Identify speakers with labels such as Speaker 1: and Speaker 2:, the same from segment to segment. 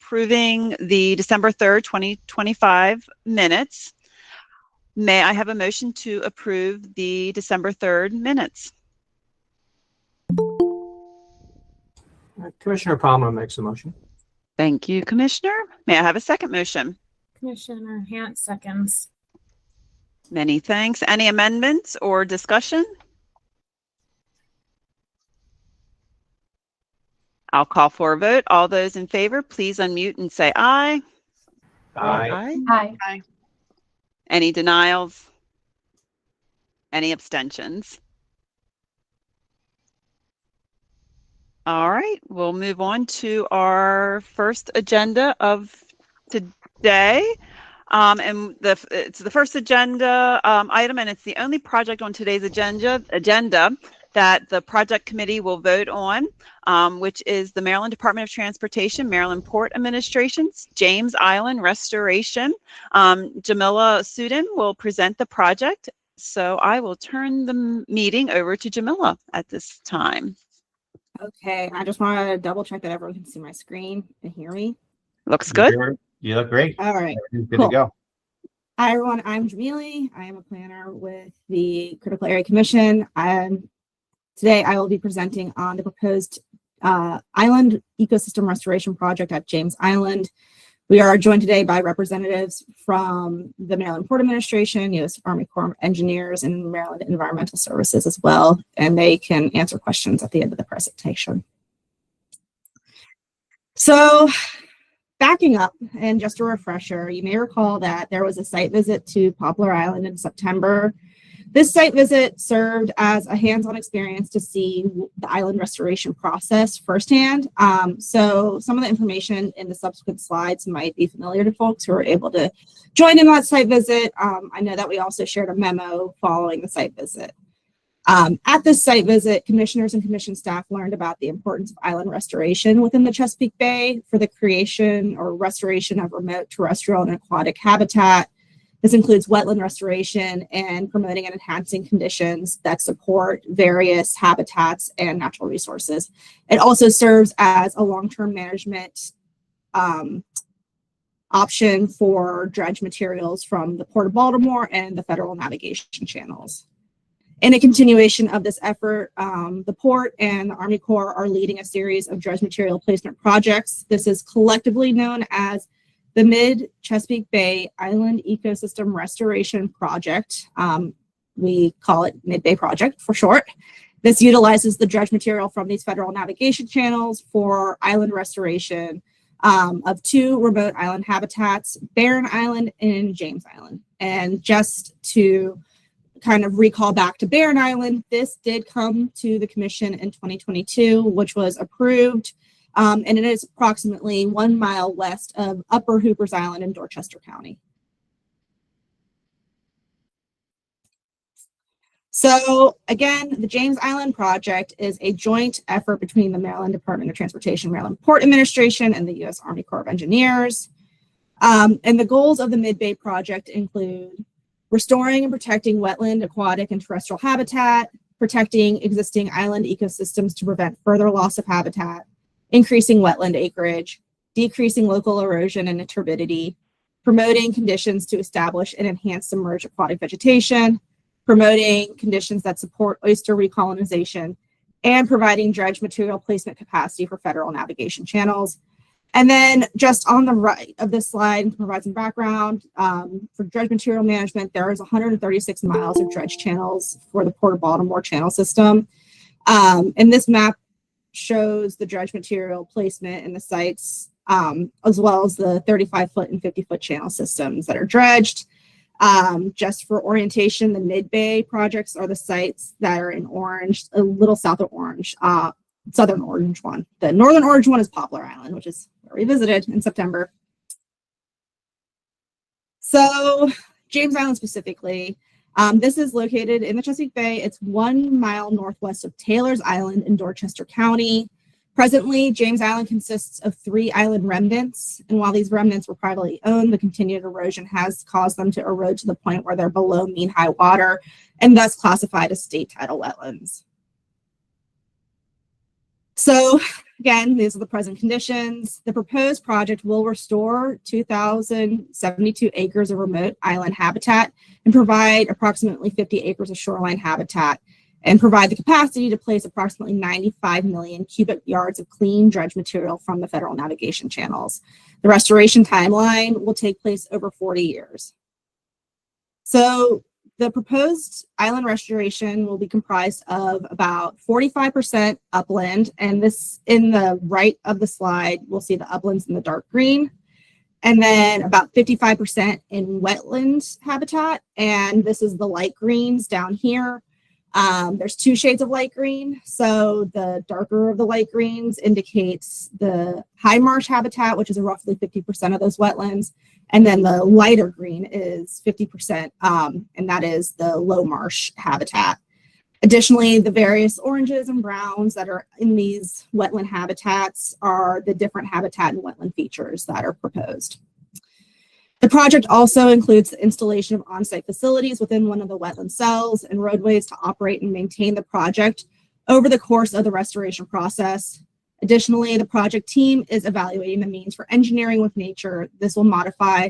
Speaker 1: approving the December 3rd, 2025 minutes. May I have a motion to approve the December 3rd minutes?
Speaker 2: Commissioner Palmer makes a motion.
Speaker 1: Thank you, Commissioner. May I have a second motion?
Speaker 3: Commissioner Hant seconds.
Speaker 1: Many thanks. Any amendments or discussion? I'll call for a vote. All those in favor, please unmute and say aye.
Speaker 2: Aye.
Speaker 3: Aye.
Speaker 1: Any denials? Any abstentions? All right, we'll move on to our first agenda of today. And it's the first agenda item, and it's the only project on today's agenda that the project committee will vote on, which is the Maryland Department of Transportation, Maryland Port Administration's James Island Restoration. Jamila Sudin will present the project. So I will turn the meeting over to Jamila at this time.
Speaker 4: Okay, I just want to double check that everyone can see my screen and hear me.
Speaker 1: Looks good.
Speaker 5: You look great.
Speaker 4: All right.
Speaker 5: Good
Speaker 4: Cool.
Speaker 5: to go.
Speaker 4: Hi, everyone. I'm Jamili. I am a planner with the Critical Area Commission. Today, I will be presenting on the proposed island ecosystem restoration project at James Island. We are joined today by representatives from the Maryland Port Administration, U.S. Army Corps of Engineers, and Maryland Environmental Services as well, and they can answer questions at the end of the presentation. So, backing up, and just a refresher, you may recall that there was a site visit to Poplar Island in September. This site visit served as a hands-on experience to see the island restoration process firsthand. So some of the information in the subsequent slides might be familiar to folks who are able to join in that site visit. I know that we also shared a memo following the site visit. At this site visit, commissioners and commission staff learned about the importance of island restoration within the Chesapeake Bay for the creation or restoration of remote terrestrial and aquatic habitat. This includes wetland restoration and promoting and enhancing conditions that support various habitats and natural resources. It also serves as a long-term management option for dredge materials from the Port of Baltimore and the federal navigation channels. In a continuation of this effort, the Port and the Army Corps are leading a series of dredge material placement projects. This is collectively known as the Mid-Chesapeake Bay Island Ecosystem Restoration Project. We call it Mid-Bay Project for short. This utilizes the dredge material from these federal navigation channels for island restoration of two remote island habitats, Barren Island and James Island. And just to kind of recall back to Barren Island, this did come to the commission in 2022, which was approved. And it is approximately 1 mile west of Upper Hoopers Island in Dorchester County. So again, the James Island project is a joint effort between the Maryland Department of Transportation, Maryland Port Administration, and the U.S. Army Corps of Engineers. And the goals of the Mid-Bay project include restoring and protecting wetland, aquatic, and terrestrial habitat, protecting existing island ecosystems to prevent further loss of habitat, increasing wetland acreage, decreasing local erosion and turbidity, promoting conditions to establish and enhance submerged aquatic vegetation, promoting conditions that support oyster recolonization, and providing dredge material placement capacity for federal navigation channels. And then just on the right of this slide, to provide some background, for dredge material management, there is 136 miles of dredge channels for the Port of Baltimore channel system. And this map shows the dredge material placement in the sites, as well as the 35-foot and 50-foot channel systems that are dredged. Just for orientation, the Mid-Bay projects are the sites that are in orange, a little south of orange, southern orange one. The northern orange one is Poplar Island, which is where we visited in September. So James Island specifically, this is located in the Chesapeake Bay. It's 1 mile northwest of Taylor's Island in Dorchester County. Presently, James Island consists of 3 island remnants, and while these remnants were privately owned, the continued erosion has caused them to erode to the point where they're below mean high water and thus classified as state tidal wetlands. So again, these are the present conditions. The proposed project will restore 2,072 acres of remote island habitat and provide approximately 50 acres of shoreline habitat and provide the capacity to place approximately 95 million cubic yards of clean dredge material from the federal navigation channels. The restoration timeline will take place over 40 years. So the proposed island restoration will be comprised of about 45% upland, and this in the right of the slide, we'll see the uplands in the dark green, and then about 55% in wetland habitat, and this is the light greens down here. There's two shades of light green. So the darker of the light greens indicates the high marsh habitat, which is roughly 50% of those wetlands. And then the lighter green is 50%, and that is the low marsh habitat. Additionally, the various oranges and browns that are in these wetland habitats are the different habitat and wetland features that are proposed. The project also includes the installation of on-site facilities within one of the wetland cells and roadways to operate and maintain the project over the course of the restoration process. Additionally, the project team is evaluating the means for engineering with nature. This will modify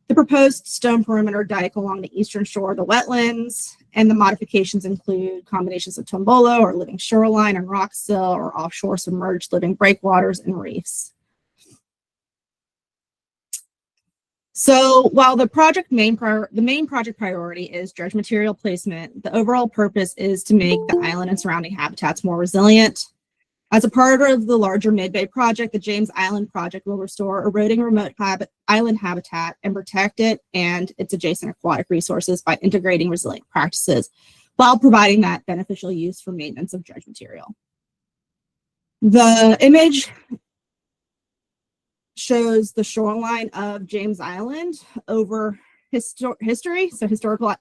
Speaker 4: the proposed stone perimeter dike along the eastern shore of the wetlands, and the modifications include combinations of tombolo or living shoreline and rock sill or offshore submerged living breakwaters and reefs. So while the main project priority is dredge material placement, the overall purpose is to make the island and surrounding habitats more resilient. As a part of the larger Mid-Bay project, the James Island project will restore eroding remote island habitat and protect it and its adjacent aquatic resources by integrating resilient practices while providing that beneficial use for maintenance of dredge material. The image shows the shoreline of James Island over history, so historical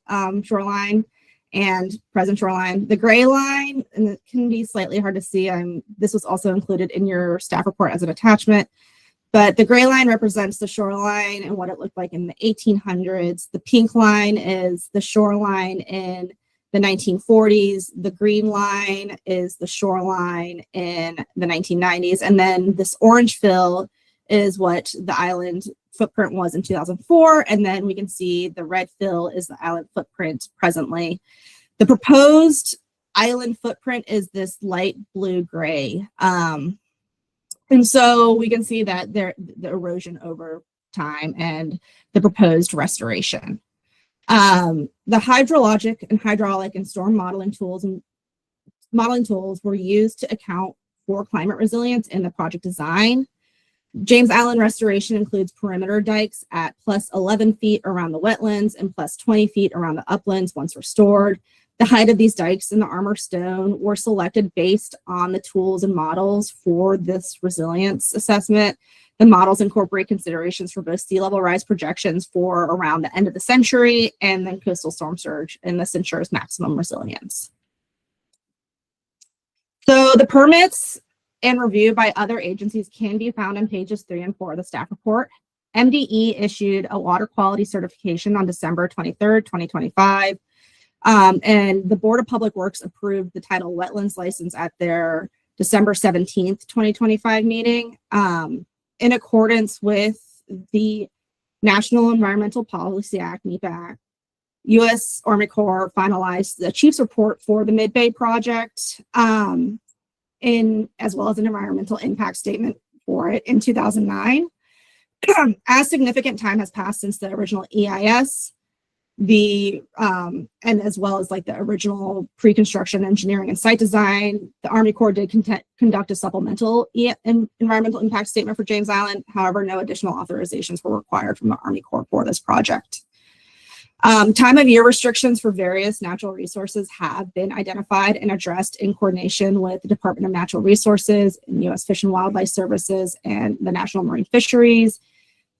Speaker 4: shoreline and present shoreline. The gray line, and it can be slightly hard to see, this was also included in your staff report as an attachment, but the gray line represents the shoreline and what it looked like in the 1800s. The pink line is the shoreline in the 1940s. The green line is the shoreline in the 1990s. And then this orange fill is what the island footprint was in 2004. And then we can see the red fill is the island footprint presently. The proposed island footprint is this light blue-gray. And so we can see that the erosion over time and the proposed restoration. The hydrologic and hydraulic and storm modeling tools were used to account for climate resilience in the project design. James Island restoration includes perimeter dikes at plus 11 feet around the wetlands and plus 20 feet around the uplands once restored. The height of these dikes and the armor stone were selected based on the tools and models for this resilience assessment. The models incorporate considerations for both sea level rise projections for around the end of the century and then coastal storm surge, and this ensures maximum resilience. So the permits and review by other agencies can be found on pages 3 and 4 of the staff report. MDE issued a water quality certification on December 23rd, 2025. And the Board of Public Works approved the tidal wetlands license at their December 17th, 2025 meeting. In accordance with the National Environmental Policy Act, NEPA Act, U.S. Army Corps finalized the chief's report for the Mid-Bay project, as well as an environmental impact statement for it in 2009. As significant time has passed since the original EIS, and as well as like the original pre-construction engineering and site design, the Army Corps did conduct a supplemental environmental impact statement for James Island. However, no additional authorizations were required from the Army Corps for this project. Time of year restrictions for various natural resources have been identified and addressed in coordination with the Department of Natural Resources and U.S. Fish and Wildlife Services and the National Marine Fisheries.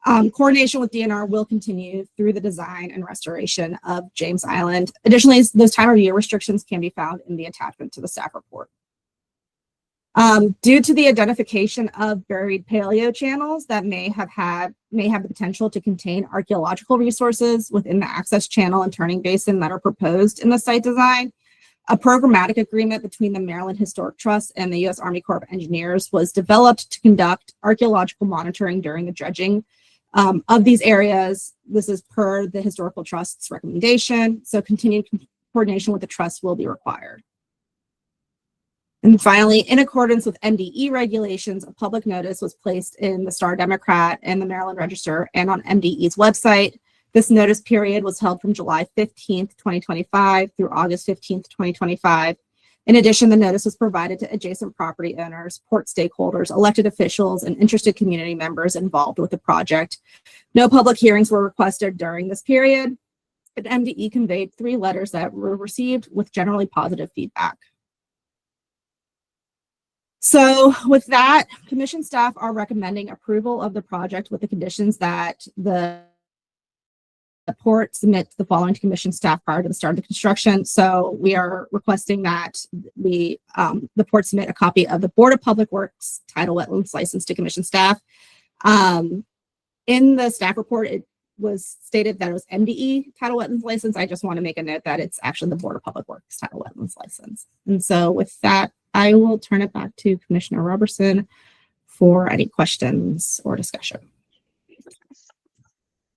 Speaker 4: Coordination with DNR will continue through the design and restoration of James Island. Additionally, those time of year restrictions can be found in the attachment to the staff report. Due to the identification of buried paleo channels that may have the potential to contain archaeological resources within the access channel and turning basin that are proposed in the site design, A programmatic agreement between the Maryland Historic Trust and the U.S. Army Corps of Engineers was developed to conduct archaeological monitoring during the dredging of these areas. This is per the Historical Trust's recommendation, so continued coordination with the trust will be required. And finally, in accordance with MDE regulations, a public notice was placed in the Star Democrat and the Maryland Register and on MDE's website. This notice period was held from July 15th, 2025 through August 15th, 2025. In addition, the notice was provided to adjacent property owners, port stakeholders, elected officials, and interested community members involved with the project. No public hearings were requested during this period. And MDE conveyed 3 letters that were received with generally positive feedback. So with that, commission staff are recommending approval of the project with the conditions that the port submit the following to commission staff prior to the start of the construction. So we are requesting that the port submit a copy of the Board of Public Works tidal wetlands license to commission staff. In the staff report, it was stated that it was MDE tidal wetlands license. I just want to make a note that it's actually the Board of Public Works tidal wetlands license. And so with that, I will turn it back to Commissioner Roberson for any questions or discussion.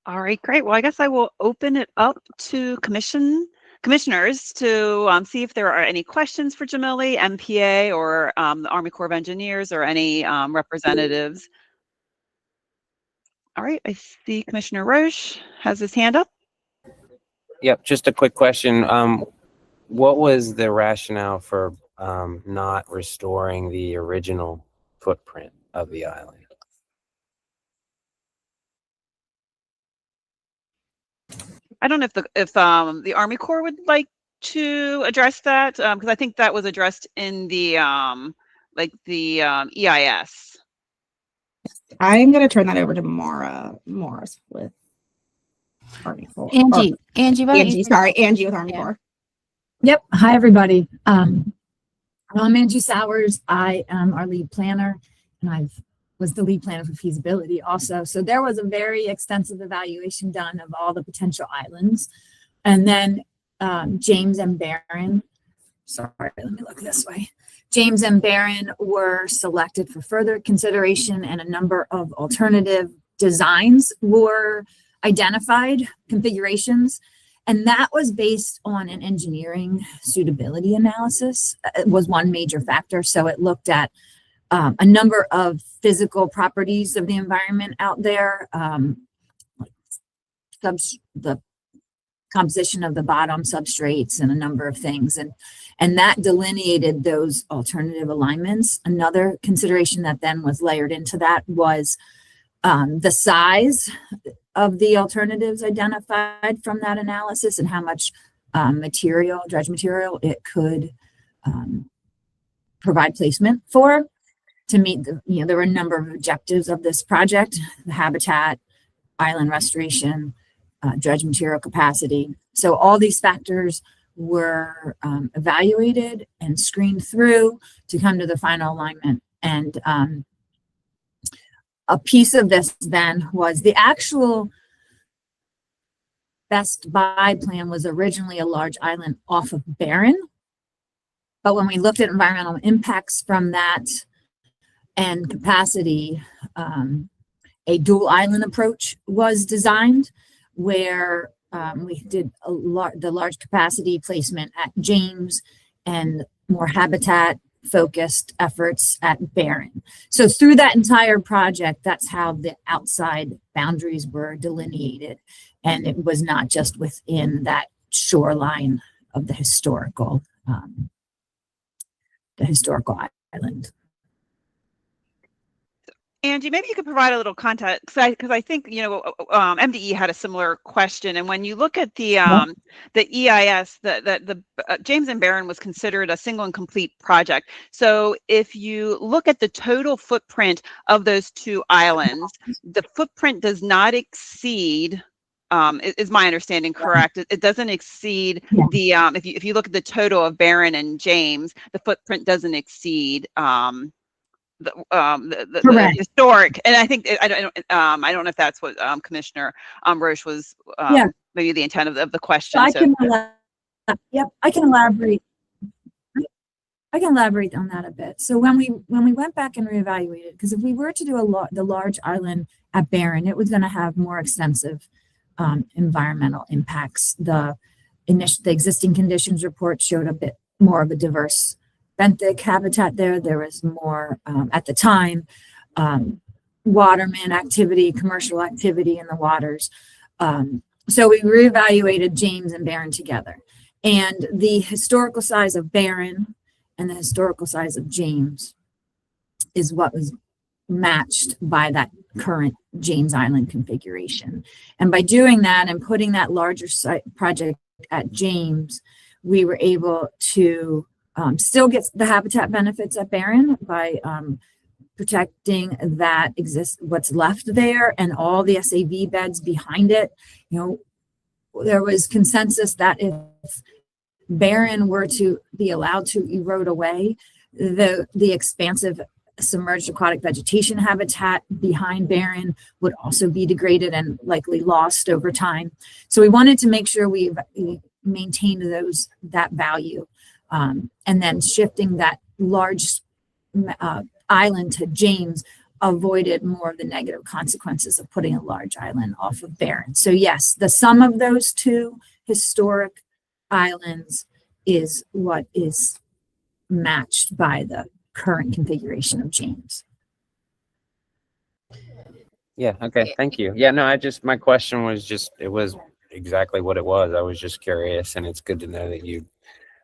Speaker 1: All right, great. Well, I guess I will open it up to commissioners to see if there are any questions for Jamily, MPA, or the Army Corps of Engineers, or any representatives. All right, I see Commissioner Roche has his hand up.
Speaker 5: Yep, just a quick question. What was the rationale for not restoring the original footprint of the island?
Speaker 1: I don't know if the Army Corps would like to address that, because I think that was addressed in the EIS.
Speaker 4: I'm going to turn that over to Mara Morris with Army Corps.
Speaker 6: Angie, why don't you-
Speaker 4: Angie with Army Corps.
Speaker 6: Yep. Hi, everybody. I'm Angie Sowers. I am our lead planner, and I was the lead planner for feasibility also. So there was a very extensive evaluation done of all the potential islands. And then James and Barron, sorry, let me look this way. James and Barron were selected for further consideration, and a number of alternative designs were identified, configurations. And that was based on an engineering suitability analysis. It was one major factor. So it looked at a number of physical properties of the environment out there, like the composition of the bottom substrates and a number of things. And that delineated those alternative alignments. Another consideration that then was layered into that was the size of the alternatives identified from that analysis and how much dredge material it could provide placement for to meet there were a number of objectives of this project: the habitat, island restoration, dredge material capacity. So all these factors were evaluated and screened through to come to the final alignment. And a piece of this then was the actual Best Buy plan was originally a large island off of Barron. But when we looked at environmental impacts from that and capacity, a dual island approach was designed where we did the large capacity placement at James and more habitat focused efforts at Barron. So through that entire project, that's how the outside boundaries were delineated. And it was not just within that shoreline of the historical island.
Speaker 1: Angie, maybe you could provide a little context, because I think MDE had a similar question. And when you look at the EIS, the James and Barron was considered a single and complete project. So if you look at the total footprint of those two islands, the footprint does not exceed. Is my understanding correct? It doesn't exceed the if you look at the total of Barron and James, the footprint doesn't exceed the historic. And I think I don't know if that's what Commissioner Roche was maybe the intent of the question.
Speaker 6: So I can elaborate. I can elaborate on that a bit. So when we went back and reevaluated, because if we were to do the large island at Barron, it was going to have more extensive environmental impacts. The existing conditions report showed a bit more of a diverse benthic habitat there. There was more at the time waterman activity, commercial activity in the waters. So we reevaluated James and Barron together, and the historical size of Barron and the historical size of James is what was matched by that current James Island configuration. And by doing that and putting that larger site project at James, we were able to still get the habitat benefits at Barron by protecting what's left there and all the SAV beds behind it. You know, there was consensus that if Barron were to be allowed to erode away, the expansive submerged aquatic vegetation habitat behind Barron would also be degraded and likely lost over time. So we wanted to make sure we maintained that value, and then shifting that large island to James avoided more of the negative consequences of putting a large island off of Barron. So yes, the sum of those two historic islands is what is matched by the current configuration of James.
Speaker 5: Yeah, okay, thank you. Yeah, no, my question was it was exactly what it was. I was just curious, and it's good to know that you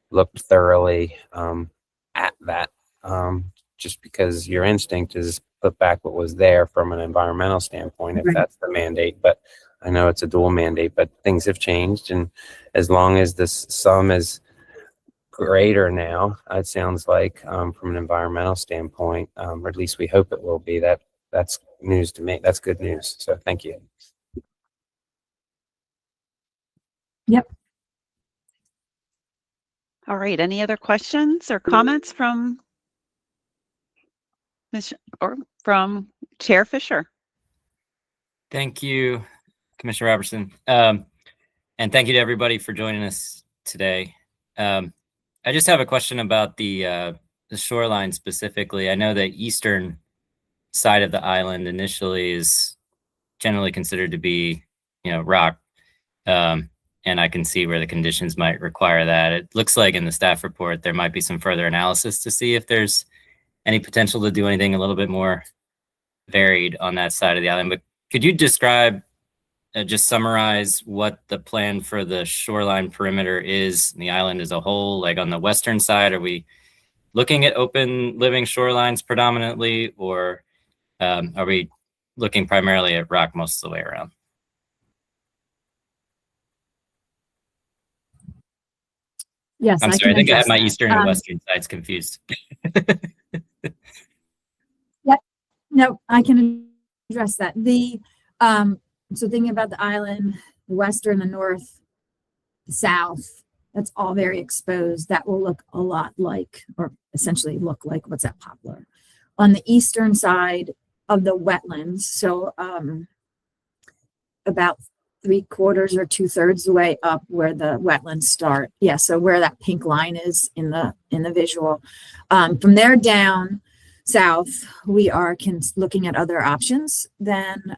Speaker 5: looked thoroughly at that, just because your instinct is put back what was there from an environmental standpoint, if that's the mandate. But I know it's a dual mandate, but things have changed, and as long as this sum is greater now, it sounds like, from an environmental standpoint, or at least we hope it will be, that's news to me. That's good news. So thank you.
Speaker 6: Yep.
Speaker 1: All right. Any other questions or comments from from Chair Fisher?
Speaker 7: Thank you, Commissioner Robertson. And thank you to everybody for joining us today. I just have a question about the shoreline specifically. I know the eastern side of the island initially is generally considered to be, rock. And I can see where the conditions might require that. It looks like in the staff report, there might be some further analysis to see if there's any potential to do anything a little bit more varied on that side of the island. But could you describe, just summarize what the plan for the shoreline perimeter is in the island as a whole? Like on the western side, are we looking at open living shorelines predominantly, or are we looking primarily at rock most of the way around?
Speaker 6: Yes,
Speaker 7: I'm sorry, I think I have my eastern and western sides confused.
Speaker 6: Yep. No, I can address that. So thinking about the island, the western, the north, the south, that's all very exposed. That will look a lot like, or essentially look like, what's at Poplar. On the eastern side of the wetlands, so about 3/4 or 2/3 the way up where the wetlands start. Yeah, so where that pink line is in the visual. From there down south, we are looking at other options than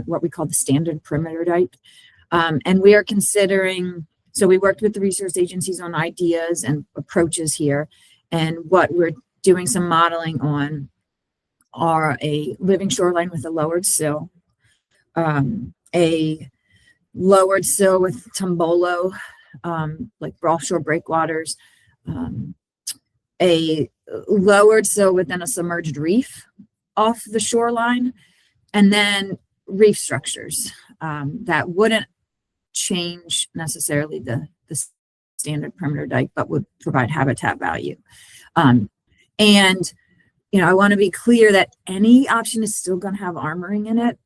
Speaker 6: what we call the standard perimeter dike. And we are considering, so we worked with the resource agencies on ideas and approaches here. And what we're doing some modeling on are a living shoreline with a lowered sill, a lowered sill with tombolo, like offshore breakwaters, a lowered sill within a submerged reef off the shoreline, and then reef structures that wouldn't change necessarily the standard perimeter dike, but would provide habitat value. And I want to be clear that any option is still going to have armoring in it.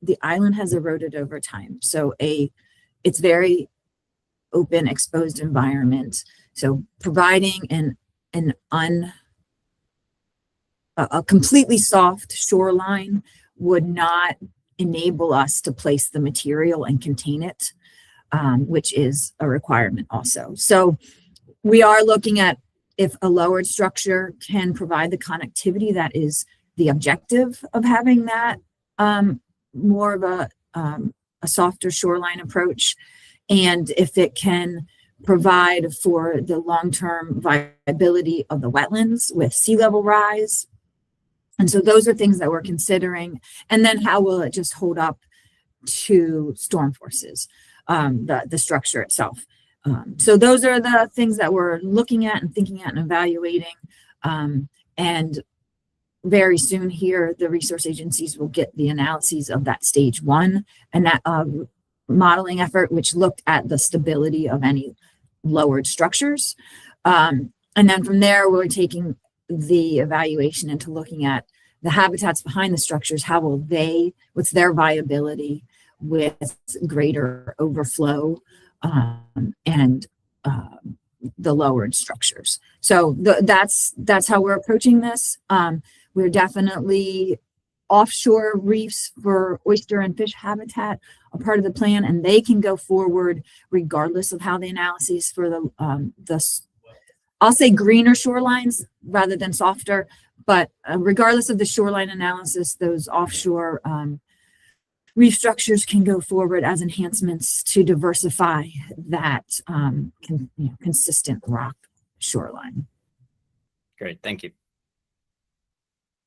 Speaker 6: The island has eroded over time, so it's very open, exposed environment. So providing a completely soft shoreline would not enable us to place the material and contain it, which is a requirement also. So we are looking at if a lowered structure can provide the connectivity that is the objective of having that more of a softer shoreline approach, and if it can provide for the long-term viability of the wetlands with sea level rise. And so those are things that we're considering. And then how will it just hold up to storm forces, the structure itself. So those are the things that we're looking at and thinking at and evaluating. And very soon here, the resource agencies will get the analyses of that stage one and that modeling effort, which looked at the stability of any lowered structures. And then from there, we're taking the evaluation into looking at the habitats behind the structures. How will they, what's their viability with greater overflow and the lowered structures. So that's how we're approaching this. We're definitely offshore reefs for oyster and fish habitat a part of the plan, and they can go forward regardless of how the analyses for the I'll say greener shorelines rather than softer, but regardless of the shoreline analysis, those offshore reef structures can go forward as enhancements to diversify that consistent rock shoreline.
Speaker 7: Great, thank you.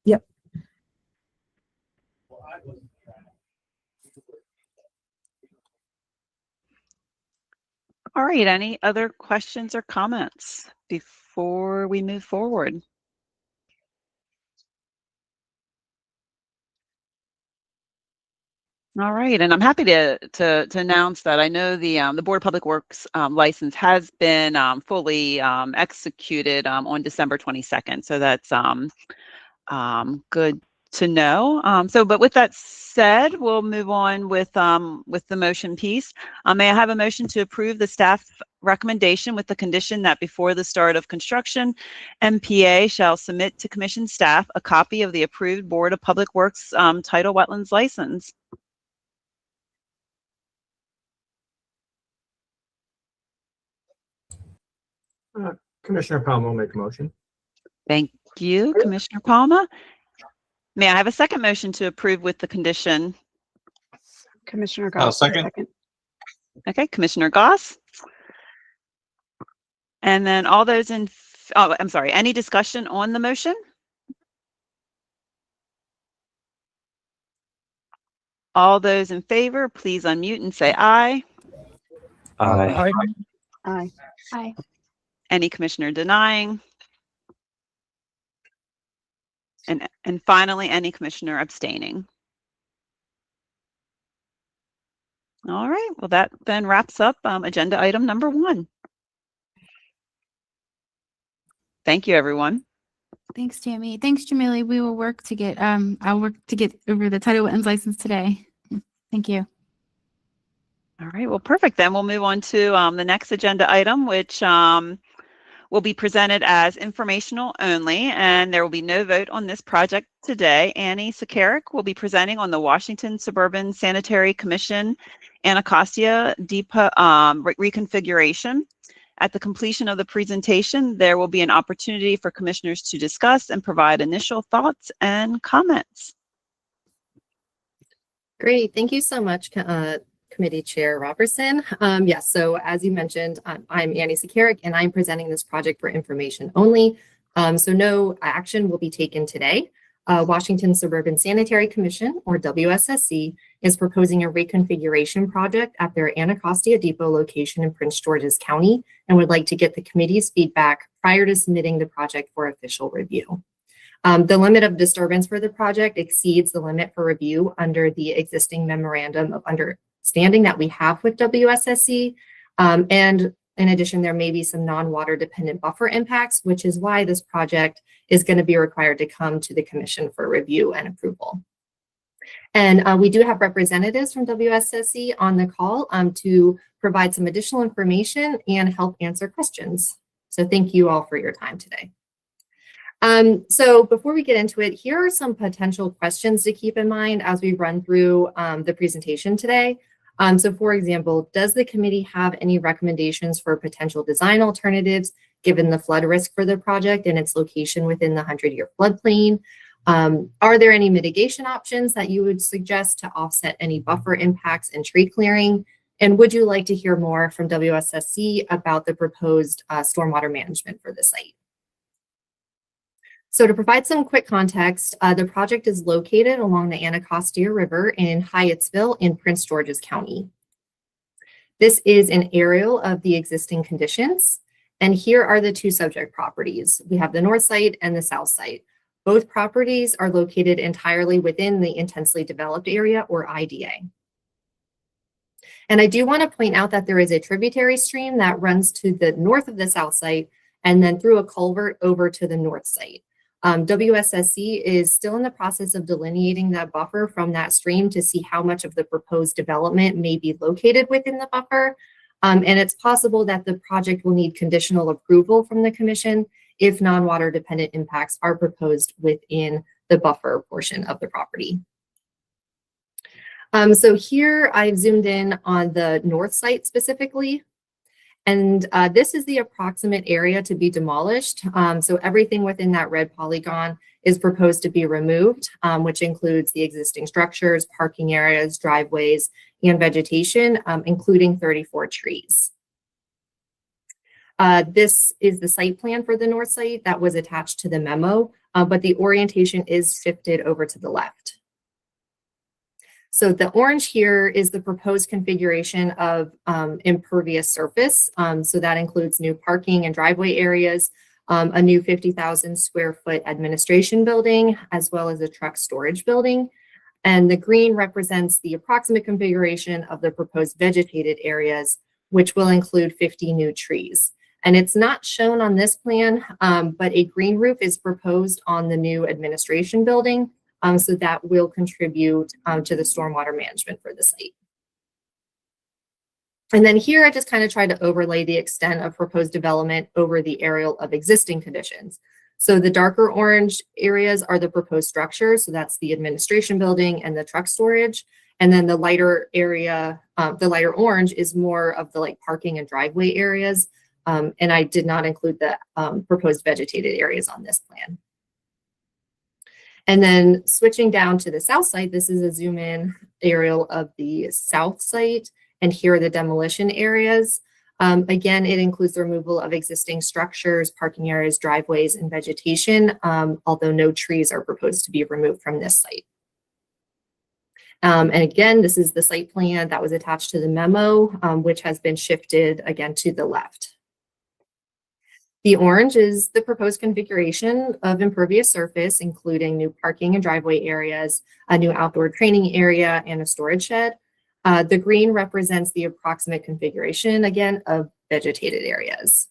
Speaker 6: Yep.
Speaker 1: All right, any other questions or comments before we move forward? All right, and I'm happy to announce that I know the Board of Public Works license has been fully executed on December 22nd. So that's good to know. But with that said, we'll move on with the motion piece. May I have a motion to approve the staff recommendation with the condition that before the start of construction, MPA shall submit to Commission staff a copy of the approved Board of Public Works Tidal Wetlands license.
Speaker 2: Commissioner Palmer will make a motion.
Speaker 1: Thank you, Commissioner Palmer. May I have a second motion to approve with the condition?
Speaker 8: Commissioner
Speaker 2: I'll
Speaker 8: Goss.
Speaker 2: second.
Speaker 1: Okay, Commissioner Goss. And then all those in, I'm sorry, any discussion on the motion? All those in favor, please unmute and say aye.
Speaker 5: Aye.
Speaker 8: Aye. Aye.
Speaker 1: Any commissioner denying? And finally, any commissioner abstaining? All right, well, that then wraps up agenda item number 1. Thank you, everyone.
Speaker 9: Thanks, Tammy. Thanks, Jamili. We will work to get, I'll work to get over the tidal wetlands license today. Thank you.
Speaker 1: All right, well, perfect. Then we'll move on to the next agenda item, which will be presented as informational only, and there will be no vote on this project today. Annie Sakarik will be presenting on the Washington Suburban Sanitary Commission Anacostia Depot reconfiguration. At the completion of the presentation, there will be an opportunity for commissioners to discuss and provide initial thoughts and comments.
Speaker 10: Great, thank you so much, Committee Chair Robertson. Yes, so as you mentioned, I'm Annie Sakarik, and I'm presenting this project for information only. So no action will be taken today. Washington Suburban Sanitary Commission, or WSSC, is proposing a reconfiguration project at their Anacostia Depot location in Prince George's County and would like to get the committee's feedback prior to submitting the project for official review. The limit of disturbance for the project exceeds the limit for review under the existing memorandum of understanding that we have with WSSC. And in addition, there may be some non-water dependent buffer impacts, which is why this project is going to be required to come to the commission for review and approval. And we do have representatives from WSSC on the call to provide some additional information and help answer questions. So thank you all for your time today. So before we get into it, here are some potential questions to keep in mind as we run through the presentation today. So for example, does the committee have any recommendations for potential design alternatives given the flood risk for the project and its location within the 100-year floodplain. Are there any mitigation options that you would suggest to offset any buffer impacts and tree clearing? And would you like to hear more from WSSC about the proposed stormwater management for the site? So to provide some quick context, the project is located along the Anacostia River in Hyattsville in Prince George's County. This is an aerial of the existing conditions. And here are the two subject properties. We have the north site and the south site. Both properties are located entirely within the intensely developed area, or IDA. And I do want to point out that there is a tributary stream that runs to the north of the south site and then through a culvert over to the north site. WSSC is still in the process of delineating that buffer from that stream to see how much of the proposed development may be located within the buffer. And it's possible that the project will need conditional approval from the commission if non-water dependent impacts are proposed within the buffer portion of the property. So here I've zoomed in on the north site specifically. And this is the approximate area to be demolished. So everything within that red polygon is proposed to be removed, which includes the existing structures, parking areas, driveways, and vegetation, including 34 trees. This is the site plan for the north site that was attached to the memo, but the orientation is shifted over to the left. So the orange here is the proposed configuration of impervious surface. So that includes new parking and driveway areas, a new 50,000 square foot administration building, as well as a truck storage building. And the green represents the approximate configuration of the proposed vegetated areas, which will include 50 new trees. And it's not shown on this plan, but a green roof is proposed on the new administration building. So that will contribute to the stormwater management for the site. And then here I just kind of tried to overlay the extent of proposed development over the aerial of existing conditions. So the darker orange areas are the proposed structures. So that's the administration building and the truck storage. And then the lighter area, the lighter orange is more of the like parking and driveway areas. And I did not include the proposed vegetated areas on this plan. And then switching down to the south site, this is a zoom in aerial of the south site. And here are the demolition areas. Again, it includes the removal of existing structures, parking areas, driveways, and vegetation, although no trees are proposed to be removed from this site. And again, this is the site plan that was attached to the memo, which has been shifted again to the left. The orange is the proposed configuration of impervious surface, including new parking and driveway areas, a new outdoor training area, and a storage shed. The green represents the approximate configuration, again, of vegetated areas.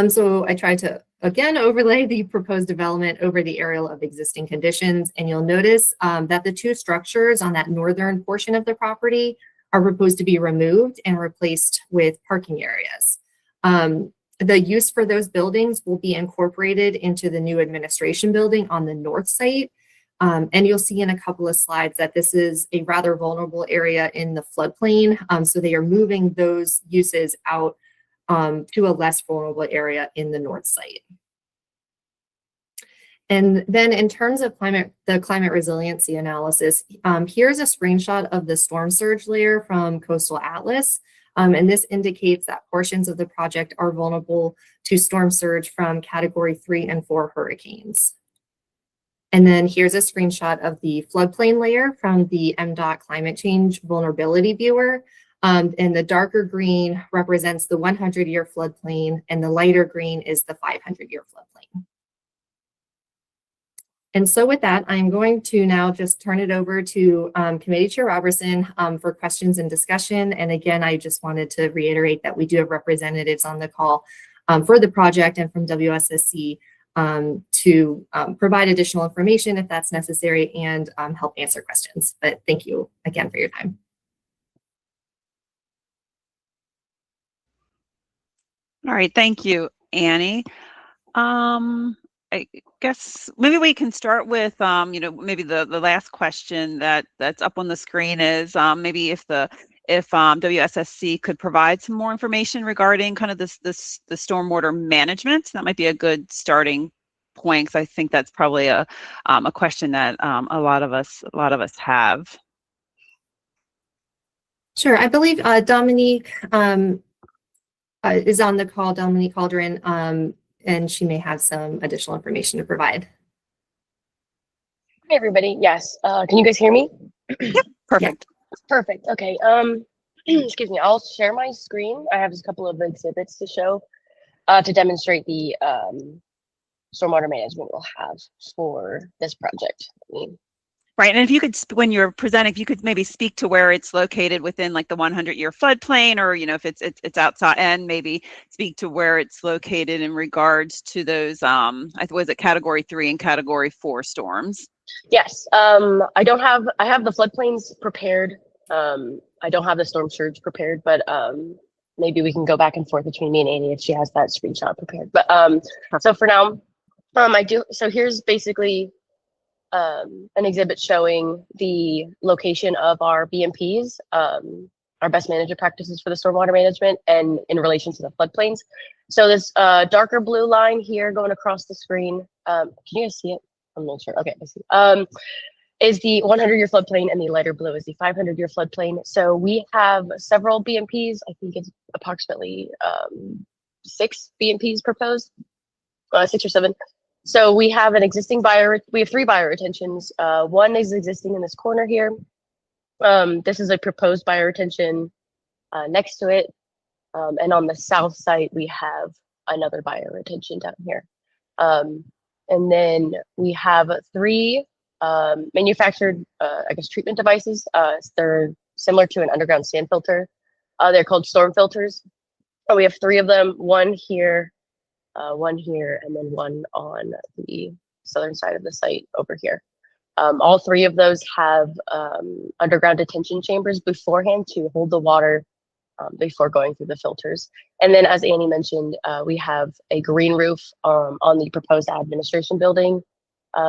Speaker 10: So I tried to, again, overlay the proposed development over the aerial of existing conditions, and you'll notice that the two structures on that northern portion of the property are proposed to be removed and replaced with parking areas. The use for those buildings will be incorporated into the new administration building on the north site. And you'll see in a couple of slides that this is a rather vulnerable area in the floodplain. So they are moving those uses out to a less vulnerable area in the north site. And then in terms of the climate resiliency analysis, here's a screenshot of the storm surge layer from Coastal Atlas. And this indicates that portions of the project are vulnerable to storm surge from category 3 and 4 hurricanes. And then here's a screenshot of the floodplain layer from the MDOT Climate Change Vulnerability Viewer. And the darker green represents the 100-year floodplain, and the lighter green is the 500-year floodplain. And so with that, I'm going to now just turn it over to Committee Chair Robertson for questions and discussion. And again, I just wanted to reiterate that we do have representatives on the call for the project and from WSSC to provide additional information if that's necessary and help answer questions. But thank you again for your time.
Speaker 1: All right, thank you, Annie. I guess maybe we can start with, maybe the last question that's up on the screen is maybe if the if WSSC could provide some more information regarding kind of the stormwater management. That might be a good starting point, because I think that's probably a question that a lot of us have.
Speaker 10: Sure. I believe Dominique is on the call, Dominique Calderon, and she may have some additional information to provide.
Speaker 11: Hi, everybody. Yes. Can you guys hear me?
Speaker 1: Yep. Perfect.
Speaker 11: Perfect. Okay. Excuse me. I'll share my screen. I have just a couple of exhibits to show to demonstrate the stormwater management we'll have for this project.
Speaker 1: Right, and if you could, when you're presenting, if you could maybe speak to where it's located within like the 100-year floodplain, or if it's outside, and maybe speak to where it's located in regards to those was it Category 3 and Category 4 storms?
Speaker 11: Yes. I have the floodplains prepared. I don't have the storm surge prepared, but maybe we can go back and forth between me and Annie if she has that screenshot prepared. But so for now, I do. So here's basically an exhibit showing the location of our BMPs, our best management practices for the stormwater management, and in relation to the floodplains. So this darker blue line here going across the screen, can you guys see it? I'm not sure. Okay, I see. Is the 100-year floodplain, and the lighter blue is the 500-year floodplain. So we have several BMPs. I think it's approximately 6 BMPs proposed, 6 or 7. So we have an existing we have 3 bioretentions. One is existing in this corner here. This is a proposed bioretention next to it. And on the south side, we have another bioretention down here. And then we have 3 manufactured, treatment devices. They're similar to an underground sand filter. They're called storm filters. We have 3 of them, one here, and then one on the southern side of the site over here. All 3 of those have underground detention chambers beforehand to hold the water before going through the filters. And then, as Annie mentioned, we have a green roof on the proposed administration building,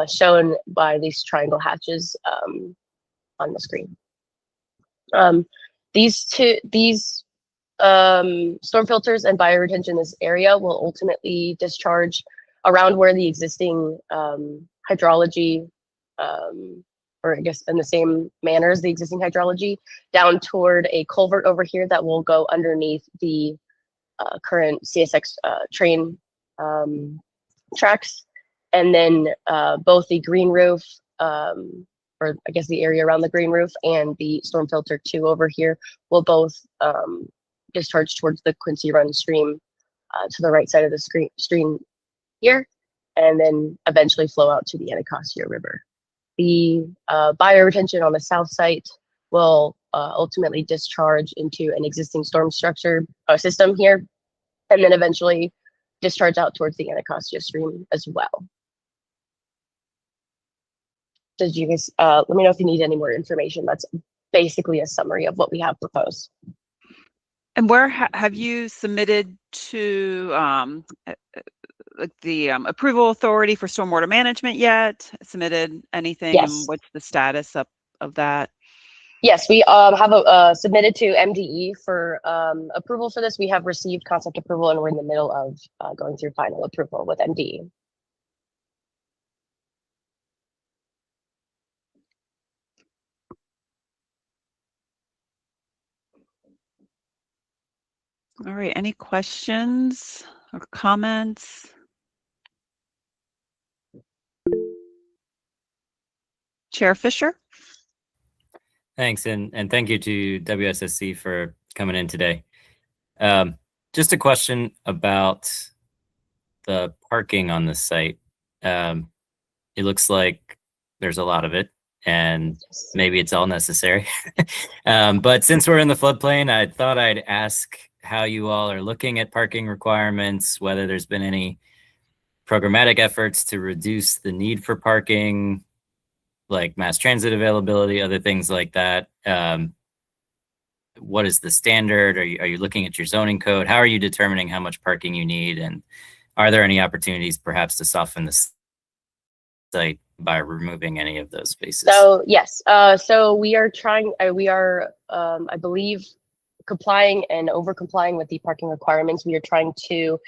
Speaker 11: shown by these triangle hatches on the screen. These storm filters and bioretention in this area will ultimately discharge around where the existing hydrology, or I guess in the same manner as the existing hydrology, down toward a culvert over here that will go underneath the current CSX train tracks. And then both the green roof, or I guess the area around the green roof, and the storm filter 2 over here will both discharge towards the Quincy Run stream to the right side of the stream here, and then eventually flow out to the Anacostia River. The bioretention on the south site will ultimately discharge into an existing storm structure system here, and then eventually discharge out towards the Anacostia stream as well. Did you guys, let me know if you need any more information. That's basically a summary of what we have proposed.
Speaker 1: And where have you submitted to the approval authority for stormwater management yet? Submitted anything?
Speaker 11: Yes.
Speaker 1: And what's the status of that?
Speaker 11: Yes, we have submitted to MDE for approval for this. We have received concept approval, and we're in the middle of going through final approval with MDE.
Speaker 1: All right, any questions or comments? Chair Fisher?
Speaker 7: Thanks, and thank you to WSSC for coming in today. Just a question about the parking on the site. It looks like there's a lot of it, and maybe it's all necessary. But since we're in the floodplain, I thought I'd ask how you all are looking at parking requirements, whether there's been any programmatic efforts to reduce the need for parking, like mass transit availability, other things like that. What is the standard? Are you looking at your zoning code? How are you determining how much parking you need? And are there any opportunities perhaps to soften the site by removing any of those spaces?
Speaker 11: So yes, so we are trying. We are, I believe, complying and over complying with the parking requirements. We are trying to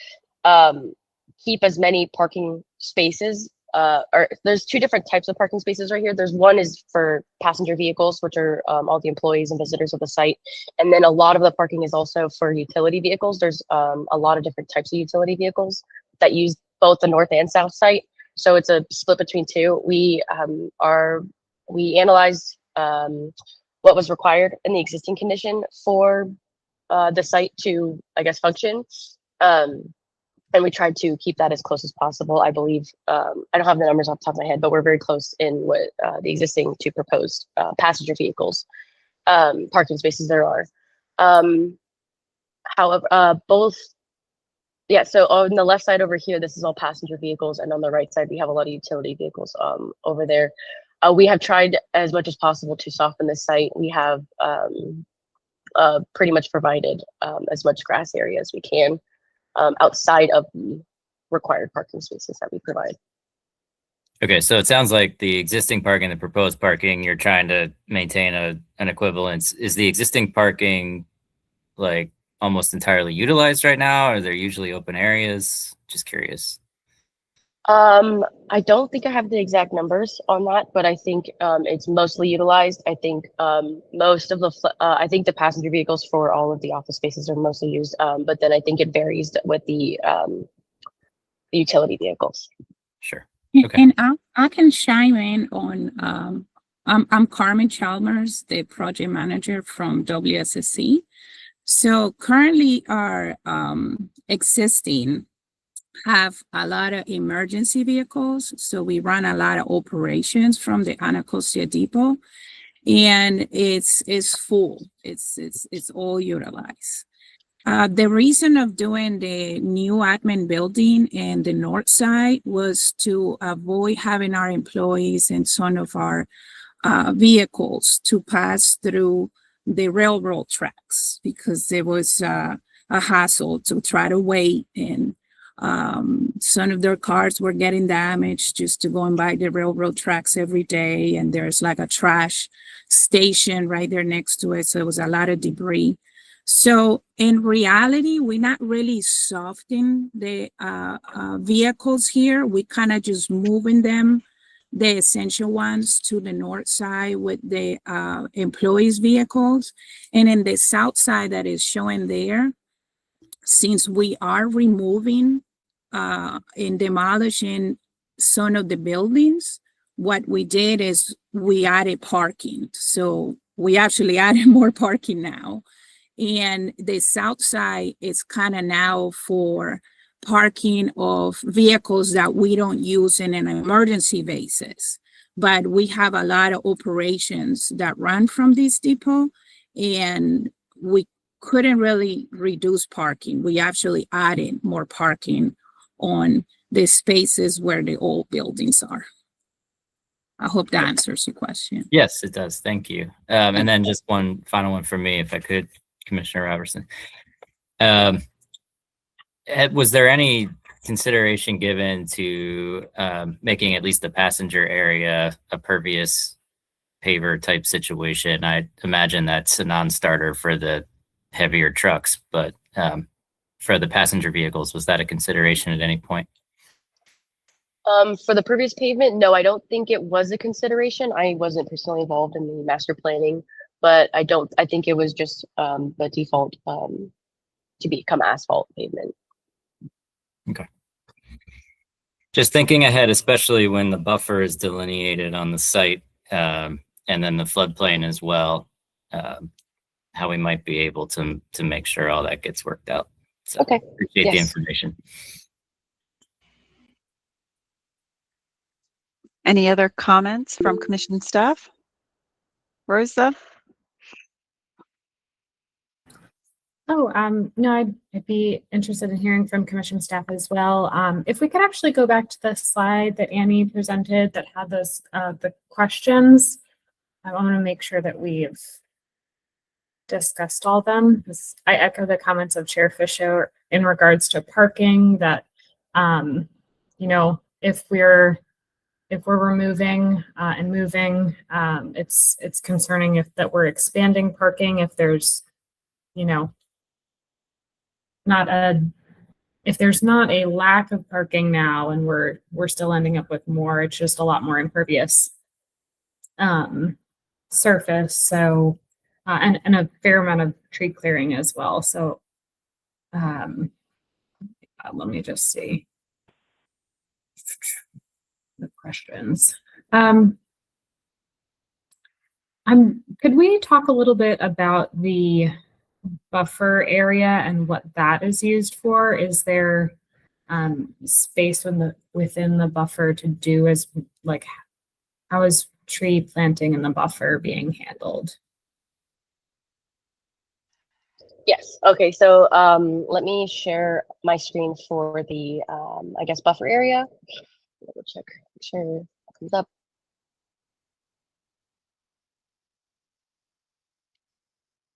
Speaker 11: keep as many parking spaces. Or there's two different types of parking spaces right here. There's one is for passenger vehicles, which are all the employees and visitors of the site, and then a lot of the parking is also for utility vehicles. There's a lot of different types of utility vehicles that use both the north and south site. So it's a split between two. We analyzed what was required in the existing condition for the site to, I guess, function. And we tried to keep that as close as possible. I believe, I don't have the numbers off the top of my head, but we're very close in what the existing to proposed passenger vehicles parking spaces there are. However, both, yeah, so on the left side over here, this is all passenger vehicles. And on the right side, we have a lot of utility vehicles over there. We have tried as much as possible to soften the site. We have pretty much provided as much grass area as we can outside of the required parking spaces that we provide.
Speaker 7: Okay, so it sounds like the existing parking, the proposed parking, you're trying to maintain an equivalence. Is the existing parking like almost entirely utilized right now? Are there usually open areas? Just curious.
Speaker 11: I don't think I have the exact numbers on that, but I think it's mostly utilized. I think most of the I think the passenger vehicles for all of the office spaces are mostly used, but then I think it varies with the utility vehicles.
Speaker 7: Sure.
Speaker 3: And-
Speaker 7: Okay.
Speaker 3: And I can chime in on, I'm Carmen Chalmers, the project manager from WSSC. So currently our existing have a lot of emergency vehicles. So we run a lot of operations from the Anacostia Depot, and it's full. It's all utilized. The reason of doing the new admin building in the north side was to avoid having our employees and some of our vehicles to pass through the railroad tracks, because there was a hassle to try to wait, and some of their cars were getting damaged just to going by the railroad tracks every day. And there's like a trash station right there next to it. So it was a lot of debris. So in reality, we're not really softening the vehicles here. We kind of just moving them, the essential ones, to the north side with the employees' vehicles. And in the south side that is showing there, since we are removing and demolishing some of the buildings, what we did is we added parking. So we actually added more parking now. And the south side is kind of now for parking of vehicles that we don't use in an emergency basis. But we have a lot of operations that run from this depot, and we couldn't really reduce parking. We actually added more parking on the spaces where the old buildings are. I hope that answers your question.
Speaker 7: Yes, it does. Thank you. And then just one final one for me, if I could, Commissioner Robertson. Was there any consideration given to making at least the passenger area a pervious paver type situation? I imagine that's a non-starter for the heavier trucks, but for the passenger vehicles, was that a consideration at any point?
Speaker 11: For the pervious pavement, no, I don't think it was a consideration. I wasn't personally involved in the master planning, but I think it was just the default to become asphalt pavement.
Speaker 7: Okay. Just thinking ahead, especially when the buffer is delineated on the site, and then the floodplain as well, how we might be able to make sure all that gets worked out. So
Speaker 11: Okay.
Speaker 7: Appreciate the
Speaker 11: Yes.
Speaker 7: information.
Speaker 1: Any other comments from commission staff? Rosa?
Speaker 3: Oh, no, I'd be interested in hearing from commission staff as well. If we could actually go back to the slide that Annie presented that had those, the questions. I want to make sure that we've discussed all of them. I echo the comments of Chair Fisher in regards to parking, that, you know, if we're
Speaker 12: if we're removing and moving, it's concerning that we're expanding parking. If there's, you know, if there's not a lack of parking now, and we're still ending up with more, it's just a lot more impervious surface. So, and a fair amount of tree clearing as well. So, let me just see the questions. Could we talk a little bit about the buffer area and what that is used for? Is there space within the buffer to do as, like, how is tree planting in the buffer being handled?
Speaker 11: Yes. Okay. So let me share my screen for the, I guess, buffer area. Double check, make sure it comes up.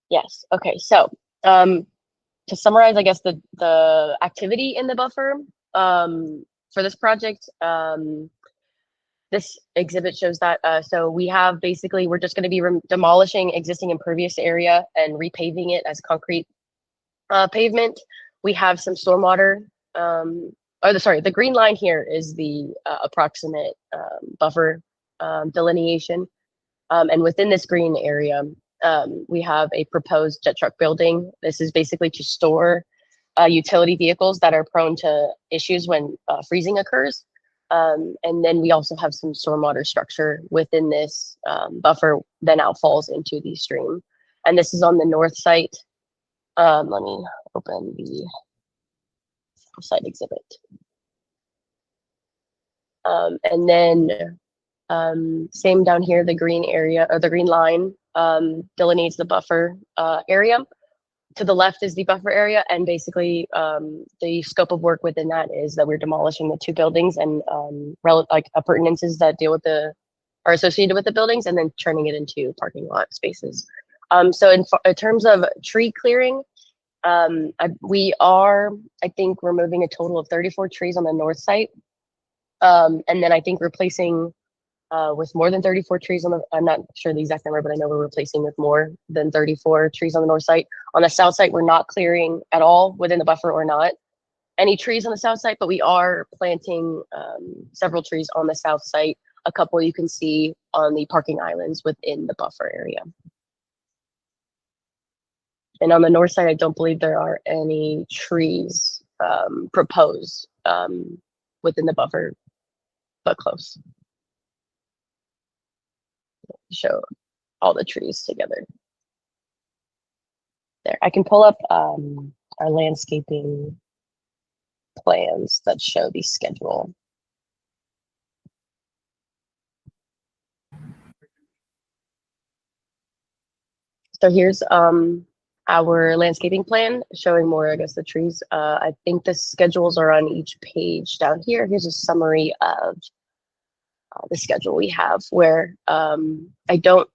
Speaker 11: Yes. Okay. So to summarize, I guess the activity in the buffer for this project, this exhibit shows that. So we have basically, we're just going to be demolishing existing impervious area and repaving it as concrete pavement. We have some stormwater. The green line here is the approximate buffer delineation. And within this green area, we have a proposed jet truck building. This is basically to store utility vehicles that are prone to issues when freezing occurs. And then we also have some stormwater structure within this buffer that now falls into the stream. And this is on the north site. Let me open the south side exhibit. And then same down here, the green area, or the green line delineates the buffer area. To the left is the buffer area, and basically the scope of work within that is that we're demolishing the two buildings and appurtenances that are associated with the buildings, and then turning it into parking lot spaces. So in terms of tree clearing, we are, I think, removing a total of 34 trees on the north site, and then I think replacing with more than 34 trees on the, I'm not sure the exact number, but I know we're replacing with more than 34 trees on the north site. On the south site, we're not clearing at all within the buffer, or not any trees on the south site, but we are planting several trees on the south site. A couple you can see on the parking islands within the buffer area. And on the north side, I don't believe there are any trees proposed within the buffer, but close. Show all the trees together. There, I can pull up our landscaping plans that show the schedule. So here's our landscaping plan showing more, I guess, the trees. I think the schedules are on each page down here. Here's a summary of the schedule we have, where I don't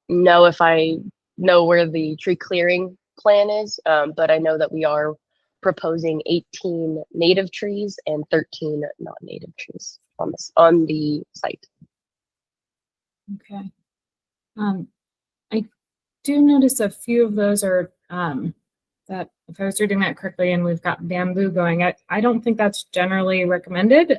Speaker 11: know if I know where the tree clearing plan is, but I know that we are proposing 18 native trees and 13 non-native trees on the site.
Speaker 12: Okay. I do notice a few of those are that, if I was reading that correctly, and we've got bamboo going. I don't think that's generally recommended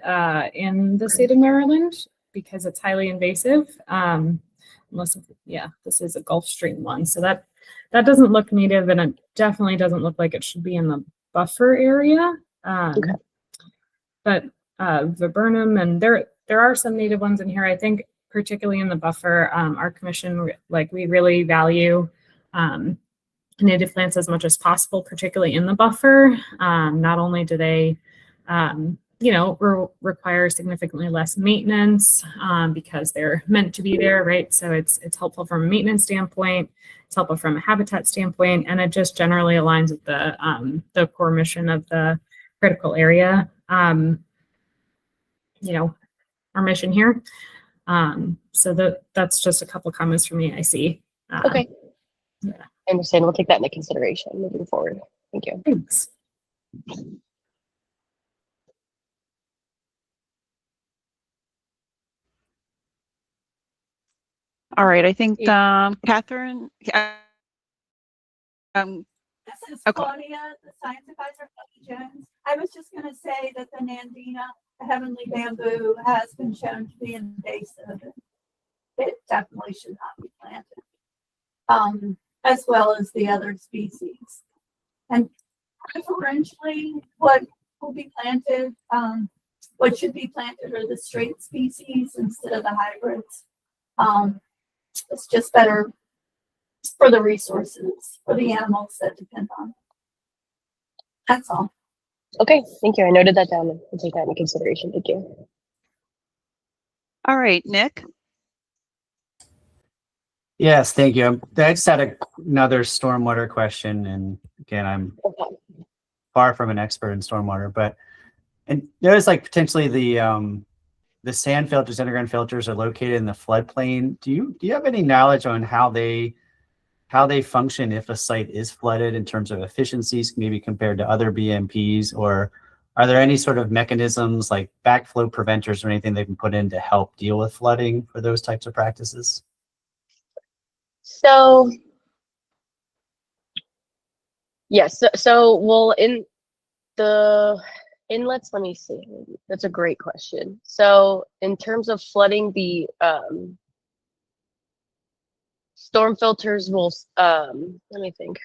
Speaker 12: in the state of Maryland because it's highly invasive. Unless, yeah, this is a Gulf Stream one, so that doesn't look native, and it definitely doesn't look like it should be in the buffer area. Okay. But viburnum, and there are some native ones in here. I think particularly in the buffer, our commission, we really value native plants as much as possible, particularly in the buffer. Not only do they, require significantly less maintenance because they're meant to be there, right? So it's helpful from a maintenance standpoint. It's helpful from a habitat standpoint, and it just generally aligns with the core mission of the critical area. Our mission here. So that's just a couple of comments from me. I see.
Speaker 11: Okay.
Speaker 12: Yeah.
Speaker 11: I understand. We'll take that into consideration moving forward. Thank you.
Speaker 12: Thanks.
Speaker 1: All right, I think Catherine.
Speaker 13: This is
Speaker 1: Okay.
Speaker 13: Claudia, the science advisor for Jones. I was just going to say that the Nandina, the heavenly bamboo, has been shown to be invasive. It definitely should not be planted, as well as the other species. And preferentially, what will be planted, what should be planted are the straight species instead of the hybrids. It's just better for the resources, for the animals that depend on it. That's all.
Speaker 11: Okay, thank you. I noted that down and take that into consideration. Thank you.
Speaker 1: All right, Nick.
Speaker 14: Yes, thank you. I just had another stormwater question, and again, I'm far from an expert in stormwater, but and there's like potentially the sand filters, underground filters, are located in the floodplain. Do you have any knowledge on how they function if a site is flooded in terms of efficiencies, maybe compared to other BMPs, or are there any sort of mechanisms like backflow preventers or anything they can put in to help deal with flooding for those types of practices?
Speaker 11: So, yes, so well, in the inlets, let me see. That's a great question. So in terms of flooding, the storm filters will, let me think.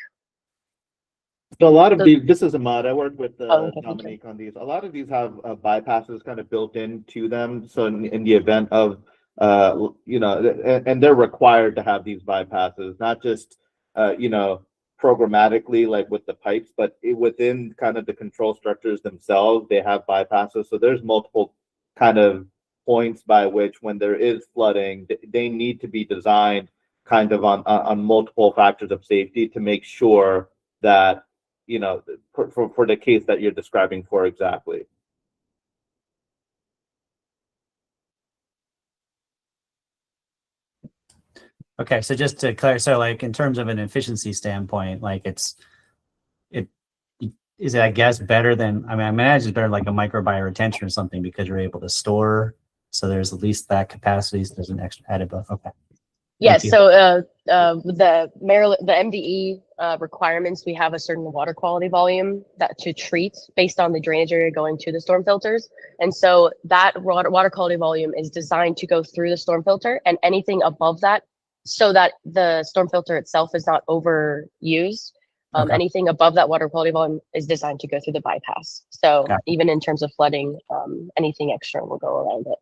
Speaker 15: So a lot of these, this is Ahmad, I work with
Speaker 11: Okay,
Speaker 15: Dominique on these. A lot of these have bypasses kind of built into them. So in the event of, you know, and they're required to have these bypasses, not just, you know, programmatically like with the pipes, but within kind of the control structures themselves, they have bypasses. So there's multiple kind of points by which when there is flooding, they need to be designed kind of on multiple factors of safety to make sure that, you know, for the case that you're describing for exactly.
Speaker 14: Okay, so just to clarify, so like in terms of an efficiency standpoint, like is it, I guess, better than, I mean, I imagine it's better like a microbiome retention or something because you're able to store, so there's at least that capacity, so there's an extra added buff. Okay.
Speaker 11: Yes, so the Maryland, the MDE requirements, we have a certain water quality volume that to treat based on the drainage area going to the storm filters. And so that water quality volume is designed to go through the storm filter, and anything above that, so that the storm filter itself is not overused.
Speaker 14: Okay.
Speaker 11: Anything above that water quality volume is designed to go through the bypass. So
Speaker 14: Got it.
Speaker 11: even in terms of flooding, anything extra will go around it.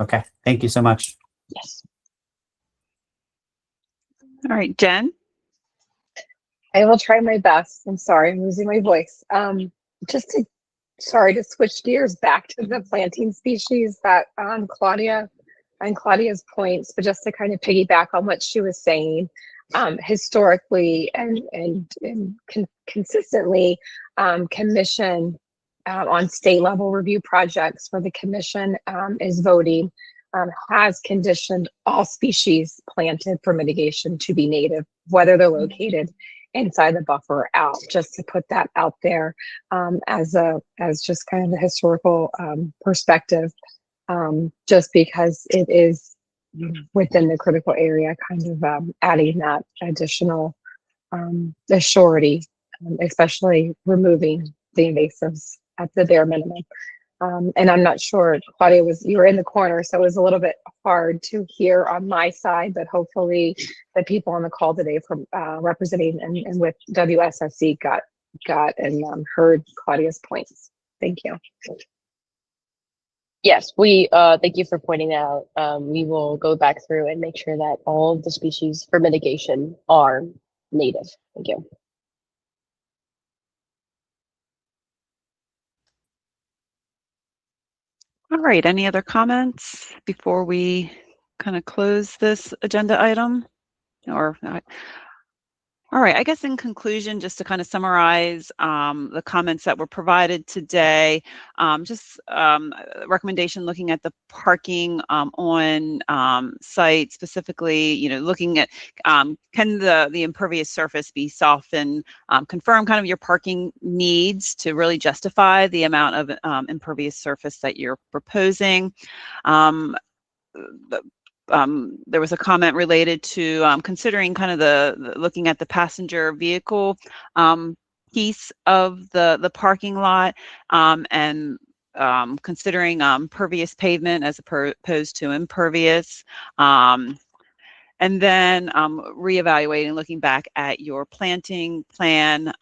Speaker 14: Okay, thank you so much.
Speaker 11: Yes.
Speaker 1: All right, Jen.
Speaker 8: I will try my best. I'm sorry, I'm losing my voice. Sorry to switch gears back to the planting species that Claudia's points, but just to kind of piggyback on what she was saying, historically and consistently, commission on state level review projects where the commission is voting has conditioned all species planted for mitigation to be native, whether they're located inside the buffer or out, just to put that out there as just kind of the historical perspective, just because it is within the critical area, kind of adding that additional the surety, especially removing the invasives at the bare minimum. And I'm not sure, Claudia, you were in the corner, so it was a little bit hard to hear on my side, but hopefully the people on the call today from representing and with WSSC got and heard Claudia's points. Thank you.
Speaker 11: Yes, we thank you for pointing out. We will go back through and make sure that all of the species for mitigation are native. Thank you.
Speaker 1: All right, any other comments before we kind of close this agenda item? Or not? All right, I guess in conclusion, just to kind of summarize the comments that were provided today, recommendation looking at the parking on site, specifically, you know, looking at can the impervious surface be softened, confirm kind of your parking needs to really justify the amount of impervious surface that you're proposing. there was a comment related to considering kind of looking at the passenger vehicle piece of the parking lot, and considering pervious pavement as opposed to impervious. And then reevaluating, looking back at your planting plan.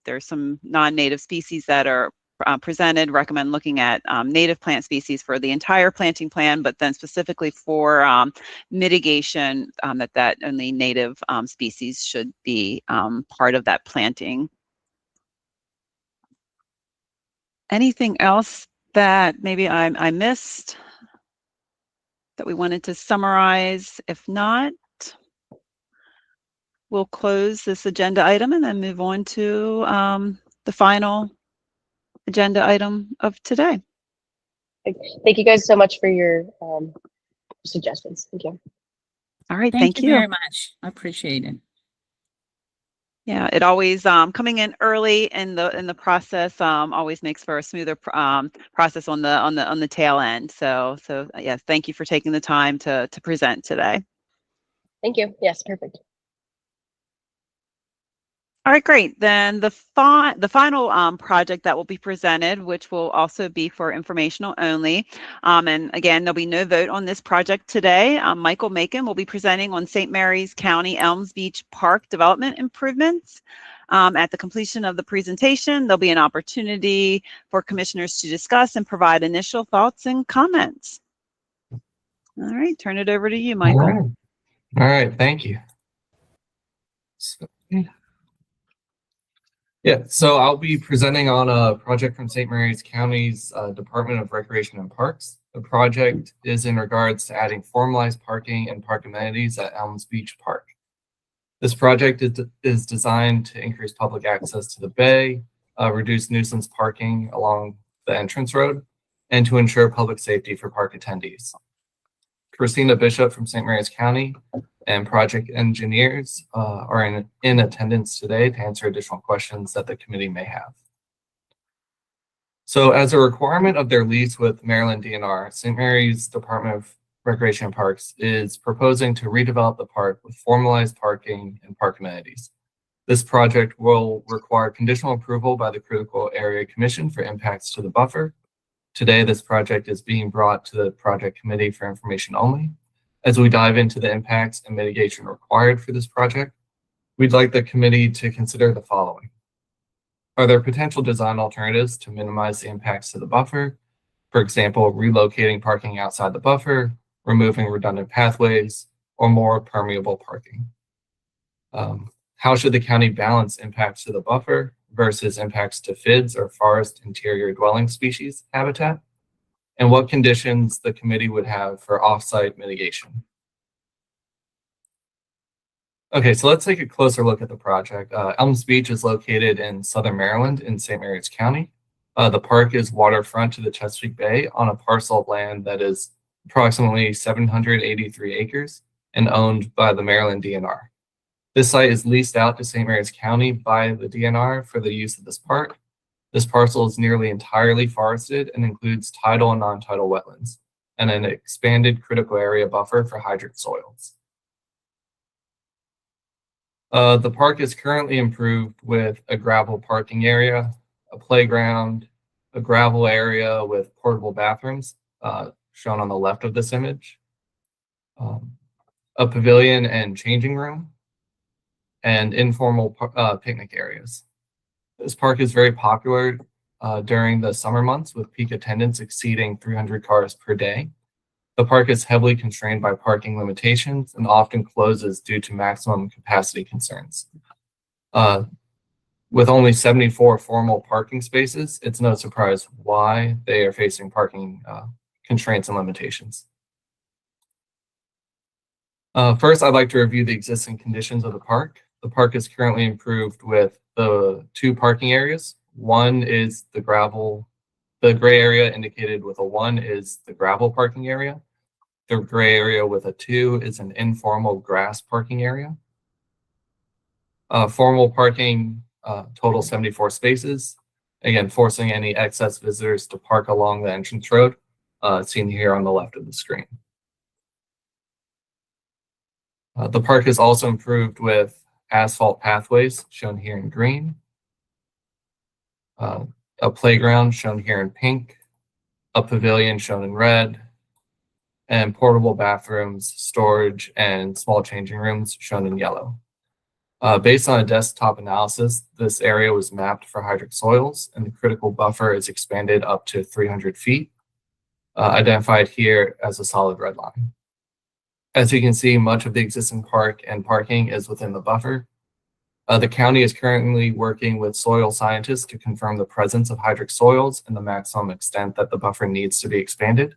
Speaker 1: There's some non-native species that are presented. Recommend looking at native plant species for the entire planting plan, but then specifically for mitigation, that only native species should be part of that planting. Anything else that maybe I missed that we wanted to summarize? If not, we'll close this agenda item and then move on to the final agenda item of today.
Speaker 11: Thank you guys so much for your suggestions. Thank you.
Speaker 1: All right,
Speaker 3: Thank you very much. I appreciate it.
Speaker 1: Yeah, it always coming in early in the process always makes for a smoother process on the tail end. So yes, thank you for taking the time to present today.
Speaker 11: Thank you. Yes, perfect.
Speaker 1: All right, great. Then the final project that will be presented, which will also be for informational only. And again, there'll be no vote on this project today. Michael Macon will be presenting on St. Mary's County Elms Beach Park development improvements. At the completion of the presentation, there'll be an opportunity for commissioners to discuss and provide initial thoughts and comments. All right, turn it over to you, Michael.
Speaker 16: All right, thank you. Yeah, so I'll be presenting on a project from St. Mary's County's Department of Recreation and Parks. The project is in regards to adding formalized parking and park amenities at Elms Beach Park. This project is designed to increase public access to the bay, reduce nuisance parking along the entrance road, and to ensure public safety for park attendees. Christina Bishop from St. Mary's County and project engineers are in attendance today to answer additional questions that the committee may have. So as a requirement of their lease with Maryland DNR, St. Mary's Department of Recreation and Parks is proposing to redevelop the park with formalized parking and park amenities. This project will require conditional approval by the Critical Area Commission for impacts to the buffer. Today, this project is being brought to the project committee for information only. As we dive into the impacts and mitigation required for this project, we'd like the committee to consider the following. Are there potential design alternatives to minimize the impacts to the buffer? For example, relocating parking outside the buffer, removing redundant pathways, or more permeable parking? How should the county balance impacts to the buffer versus impacts to FIDS or forest interior dwelling species habitat? And what conditions the committee would have for off-site mitigation? Okay, so let's take a closer look at the project. Elms Beach is located in Southern Maryland in St. Mary's County. The park is waterfront to the Chesapeake Bay on a parcel of land that is approximately 783 acres and owned by the Maryland DNR. This site is leased out to St. Mary's County by the DNR for the use of this park. This parcel is nearly entirely forested and includes tidal and non-tidal wetlands and an expanded critical area buffer for hydrant soils. The park is currently improved with a gravel parking area, a playground, a gravel area with portable bathrooms, shown on the left of this image, a pavilion and changing room, and informal picnic areas. This park is very popular during the summer months with peak attendance exceeding 300 cars per day. The park is heavily constrained by parking limitations and often closes due to maximum capacity concerns. With only 74 formal parking spaces, it's no surprise why they are facing parking constraints and limitations. First, I'd like to review the existing conditions of the park. The park is currently improved with the 2 parking areas. One is the gray area indicated with a 1 is the gravel parking area. The gray area with a 2 is an informal grass parking area. Formal parking, total 74 spaces. Again, forcing any excess visitors to park along the entrance road, seen here on the left of the screen. The park is also improved with asphalt pathways shown here in green, a playground shown here in pink, a pavilion shown in red, and portable bathrooms, storage, and small changing rooms shown in yellow. Based on a desktop analysis, this area was mapped for hydric soils, and the critical buffer is expanded up to 300 feet, identified here as a solid red line. As you can see, much of the existing park and parking is within the buffer. The county is currently working with soil scientists to confirm the presence of hydric soils and the maximum extent that the buffer needs to be expanded.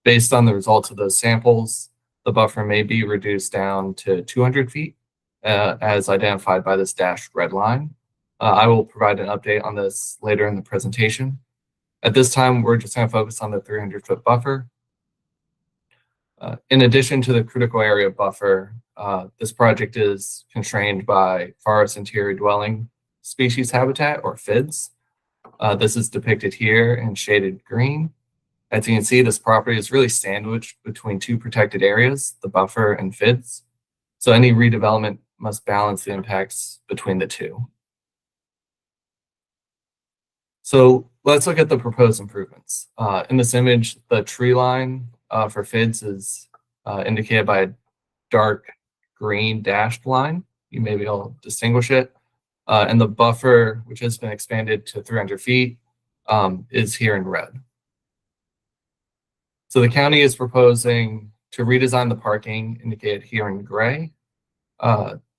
Speaker 16: Based on the results of those samples, the buffer may be reduced down to 200 feet, as identified by this dashed red line. I will provide an update on this later in the presentation. At this time, we're just going to focus on the 300-foot buffer. In addition to the critical area buffer, this project is constrained by forest interior dwelling species habitat, or FIDS. This is depicted here in shaded green. As you can see, this property is really sandwiched between two protected areas, the buffer and FIDS. So any redevelopment must balance the impacts between the two. So let's look at the proposed improvements. In this image, the tree line for FIDS is indicated by a dark green dashed line. You may be able to distinguish it. And the buffer, which has been expanded to 300 feet, is here in red. So the county is proposing to redesign the parking indicated here in gray.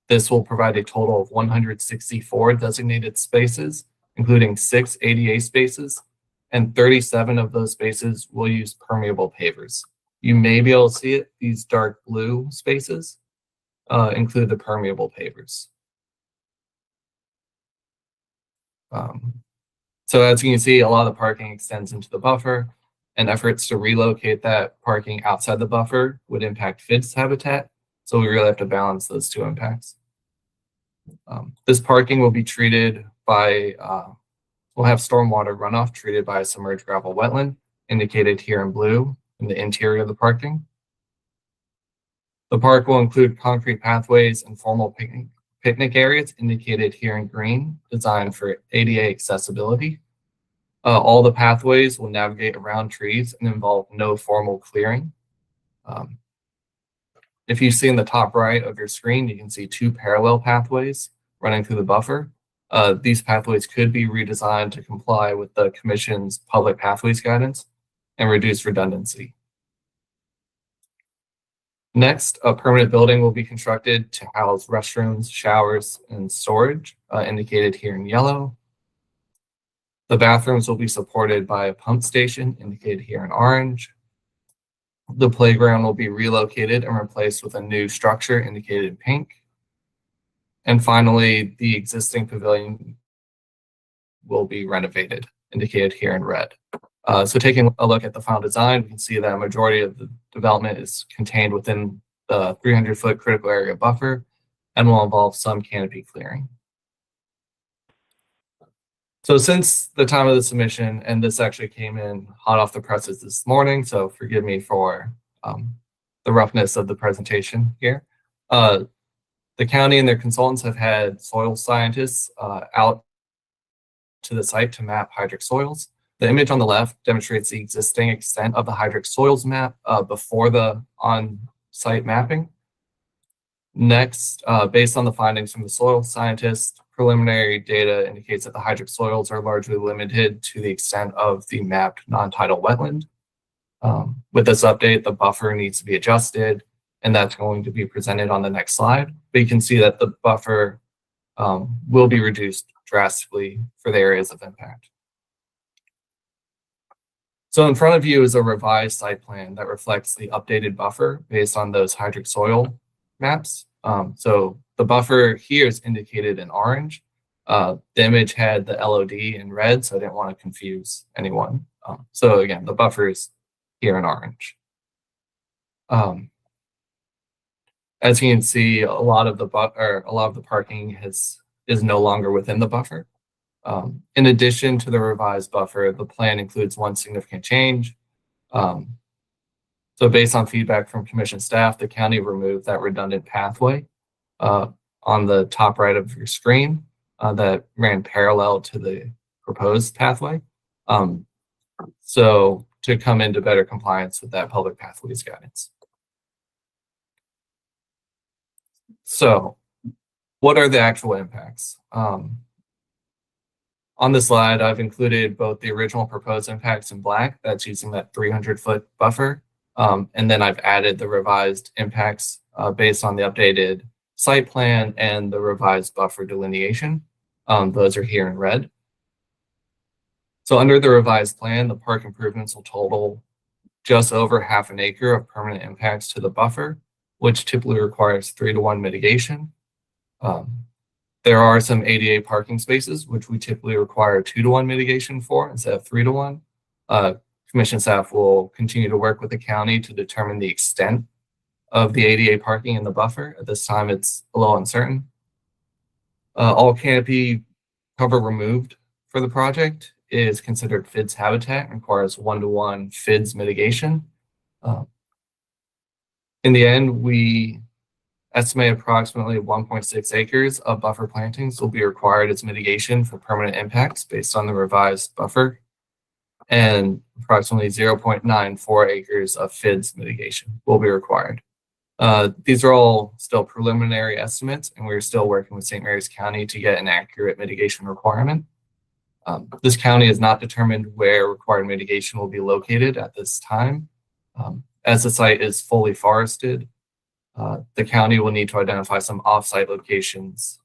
Speaker 16: This will provide a total of 164 designated spaces, including 6 ADA spaces, and 37 of those spaces will use permeable pavers. You may be able to see it. These dark blue spaces include the permeable pavers. So as you can see, a lot of the parking extends into the buffer, and efforts to relocate that parking outside the buffer would impact FIDS habitat. So we really have to balance those two impacts. This parking will be treated by, we'll have stormwater runoff treated by a submerged gravel wetland, indicated here in blue in the interior of the parking. The park will include concrete pathways and formal picnic areas, indicated here in green, designed for ADA accessibility. All the pathways will navigate around trees and involve no formal clearing. If you see in the top right of your screen, you can see 2 parallel pathways running through the buffer. These pathways could be redesigned to comply with the Commission's public pathways guidance and reduce redundancy. Next, a permanent building will be constructed to house restrooms, showers, and storage, indicated here in yellow. The bathrooms will be supported by a pump station, indicated here in orange. The playground will be relocated and replaced with a new structure, indicated in pink. And finally, the existing pavilion will be renovated, indicated here in red. So taking a look at the final design, we can see that a majority of the development is contained within the 300-foot critical area buffer and will involve some canopy clearing. So since the time of the submission, and this actually came in hot off the presses this morning, so forgive me for the roughness of the presentation here. The county and their consultants have had soil scientists out to the site to map hydric soils. The image on the left demonstrates the existing extent of the hydric soils map before the on-site mapping. Next, based on the findings from the soil scientists, preliminary data indicates that the hydric soils are largely limited to the extent of the mapped non-tidal wetland. With this update, the buffer needs to be adjusted, and that's going to be presented on the next slide. But you can see that the buffer will be reduced drastically for the areas of impact. So in front of you is a revised site plan that reflects the updated buffer based on those hydric soil maps. So the buffer here is indicated in orange. The image had the LOD in red, so I didn't want to confuse anyone. So again, the buffer is here in orange. As you can see, a lot of the parking is no longer within the buffer. In addition to the revised buffer, the plan includes one significant change. So So based on feedback from commission staff, the county removed that redundant pathway on the top right of your screen that ran parallel to the proposed pathway. So to come into better compliance with that public pathways guidance. So what are the actual impacts? On the slide, I've included both the original proposed impacts in black, that's using that 300-foot buffer. And then I've added the revised impacts based on the updated site plan and the revised buffer delineation. Those are here in red. So under the revised plan, the park improvements will total just over half an acre of permanent impacts to the buffer, which typically requires 3-to-1 mitigation. There are some ADA parking spaces, which we typically require 2-to-1 mitigation for instead of 3-to-1. Commission staff will continue to work with the county to determine the extent of the ADA parking in the buffer. At this time, it's a little uncertain. All canopy cover removed for the project is considered FIDS habitat and requires 1-to-1 FIDS mitigation. In the end, we estimate approximately 1.6 acres of buffer plantings will be required as mitigation for permanent impacts based on the revised buffer, and approximately 0.94 acres of FIDS mitigation will be required. These are all still preliminary estimates, and we're still working with St. Mary's County to get an accurate mitigation requirement. This county has not determined where required mitigation will be located at this time. As the site is fully forested, the county will need to identify some off-site locations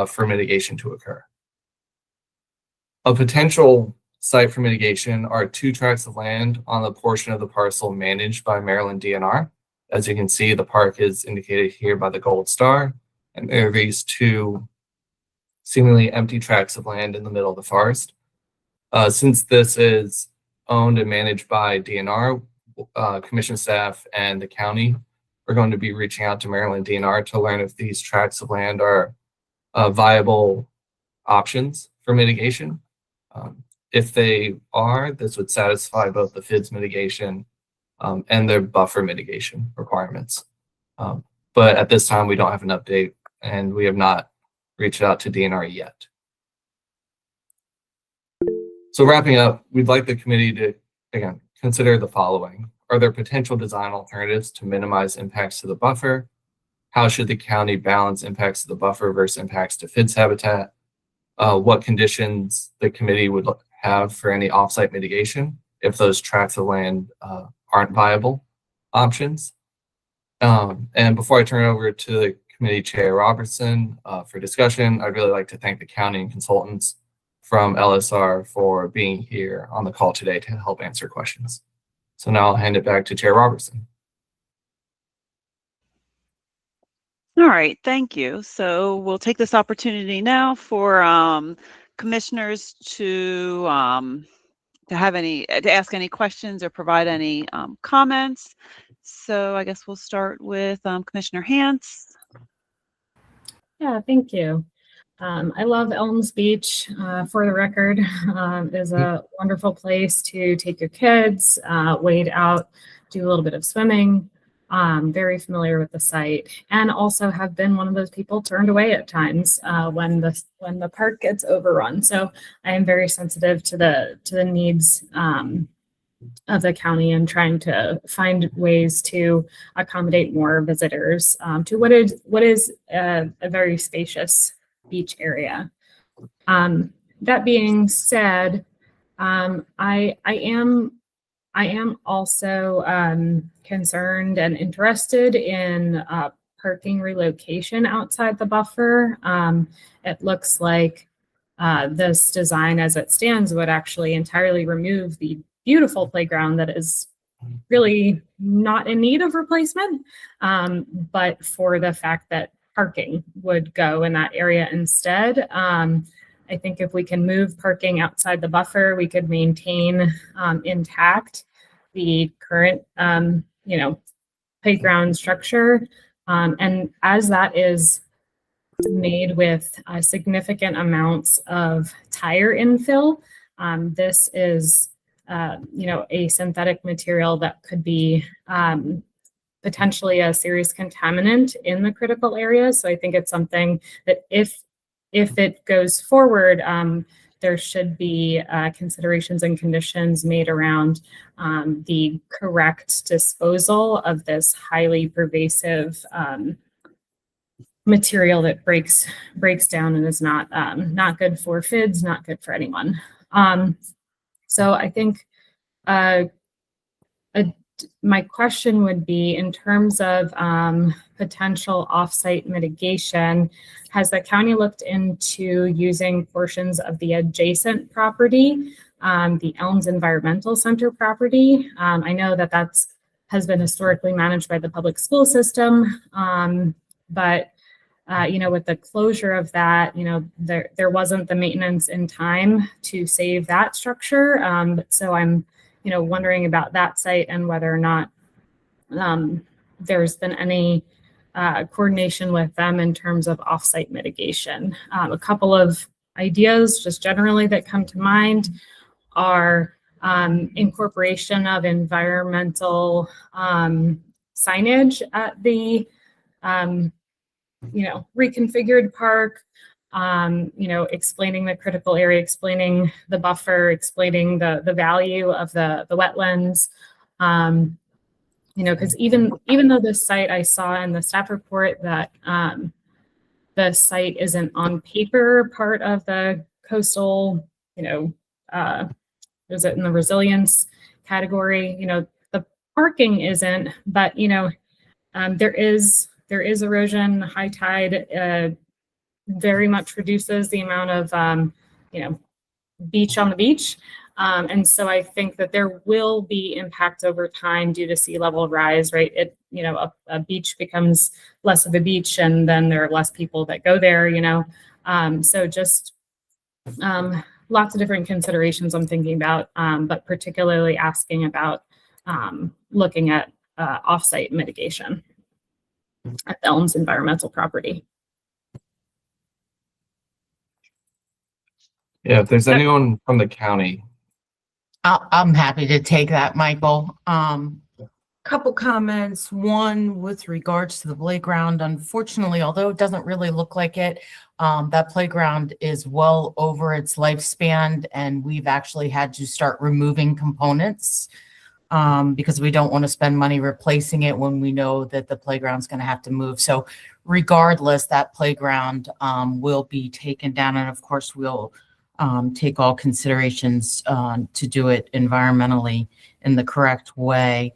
Speaker 16: for mitigation to occur. A potential site for mitigation are 2 tracts of land on the portion of the parcel managed by Maryland DNR. As you can see, the park is indicated here by the gold star, and there are these 2 seemingly empty tracts of land in the middle of the forest. Since this is owned and managed by DNR, commission staff and the county are going to be reaching out to Maryland DNR to learn if these tracts of land are viable options for mitigation. If they are, this would satisfy both the FIDS mitigation and their buffer mitigation requirements. But at this time, we don't have an update, and we have not reached out to DNR yet. So wrapping up, we'd like the committee to, again, consider the following. Are there potential design alternatives to minimize impacts to the buffer? How should the county balance impacts to the buffer versus impacts to FIDS habitat? What conditions the committee would have for any offsite mitigation if those tracts of land aren't viable options? And before I turn it over to the committee chair Robertson for discussion, I'd really like to thank the county and consultants from LSR for being here on the call today to help answer questions. So now I'll hand it back to Chair Robertson.
Speaker 1: All right, thank you. So we'll take this opportunity now for commissioners to ask any questions or provide any comments. So I guess we'll start with Commissioner Hance.
Speaker 12: Yeah, thank you. I love Elms Beach, for the record. Is a wonderful place to take your kids, wade out, do a little bit of swimming. Very familiar with the site, and also have been one of those people turned away at times when the park gets overrun. So I am very sensitive to the needs of the county and trying to find ways to accommodate more visitors to what is a very spacious beach area. That being said, I am also concerned and interested in parking relocation outside the buffer. It looks like this design as it stands would actually entirely remove the beautiful playground that is really not in need of replacement, but for the fact that parking would go in that area instead. I think if we can move parking outside the buffer, we could maintain intact the current, playground structure. And as that is made with significant amounts of tire infill, this is a synthetic material that could be potentially a serious contaminant in the critical areas. So I think it's something that if it goes forward, there should be considerations and conditions made around the correct disposal of this highly pervasive material that breaks down and is not good for FIDS, not good for anyone. So I think my question would be, in terms of potential offsite mitigation, has the county looked into using portions of the adjacent property, the Elms Environmental Center property? I know that has been historically managed by the public school system, but with the closure of that, there wasn't the maintenance in time to save that structure. So I'm wondering about that site and whether or not there's been any coordination with them in terms of offsite mitigation. A couple of ideas just generally that come to mind are incorporation of environmental signage at the reconfigured park, explaining the critical area, explaining the buffer, explaining the value of the wetlands. Because even though this site, I saw in the staff report that the site isn't on paper part of the coastal, is it in the resilience category? The parking isn't, but there is erosion. High tide very much reduces the amount of beach on the beach. And so I think that there will be impacts over time due to sea level rise, right? A beach becomes less of a beach, and then there are less people that go there, so just lots of different considerations I'm thinking about, but particularly asking about looking at offsite mitigation at the Elms environmental property.
Speaker 16: Yeah, if there's anyone from the county.
Speaker 17: I'm happy to take that, Michael. Couple comments. One, with regards to the playground, unfortunately, although it doesn't really look like it, that playground is well over its lifespan, and we've actually had to start removing components because we don't want to spend money replacing it when we know that the playground's going to have to move. So regardless, that playground will be taken down, and of course we'll take all considerations to do it environmentally in the correct way.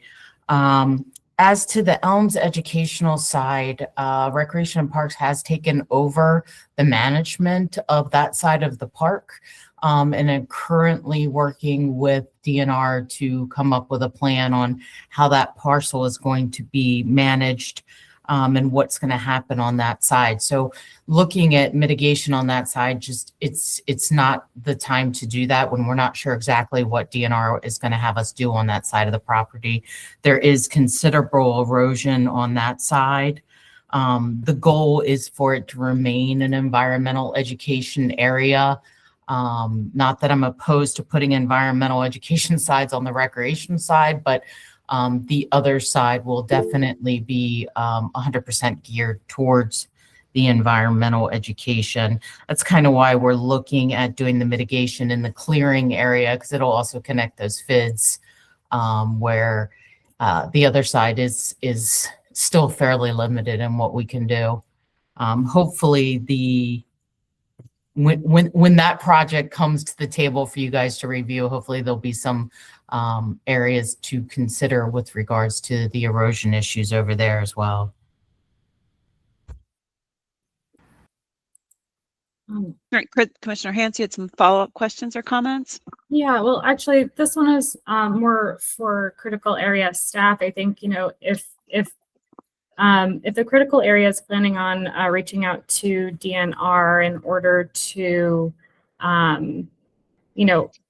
Speaker 17: As to the Elms educational side, Recreation and Parks has taken over the management of that side of the park, and are currently working with DNR to come up with a plan on how that parcel is going to be managed, and what's going to happen on that side. So looking at mitigation on that side, just it's not the time to do that when we're not sure exactly what DNR is going to have us do on that side of the property. There is considerable erosion on that side. The goal is for it to remain an environmental education area. Not that I'm opposed to putting environmental education sides on the recreation side, but the other side will definitely be 100% geared towards the environmental education. That's kind of why we're looking at doing the mitigation in the clearing area, because it'll also connect those FIDS where the other side is still fairly limited in what we can do. Hopefully when that project comes to the table for you guys to review, hopefully there'll be some areas to consider with regards to the erosion issues over there as well.
Speaker 1: All right, Commissioner Hans, you had some follow-up questions or comments?
Speaker 12: Yeah, well, actually, this one is more for critical area staff. I think, if the critical area is planning on reaching out to DNR in order to,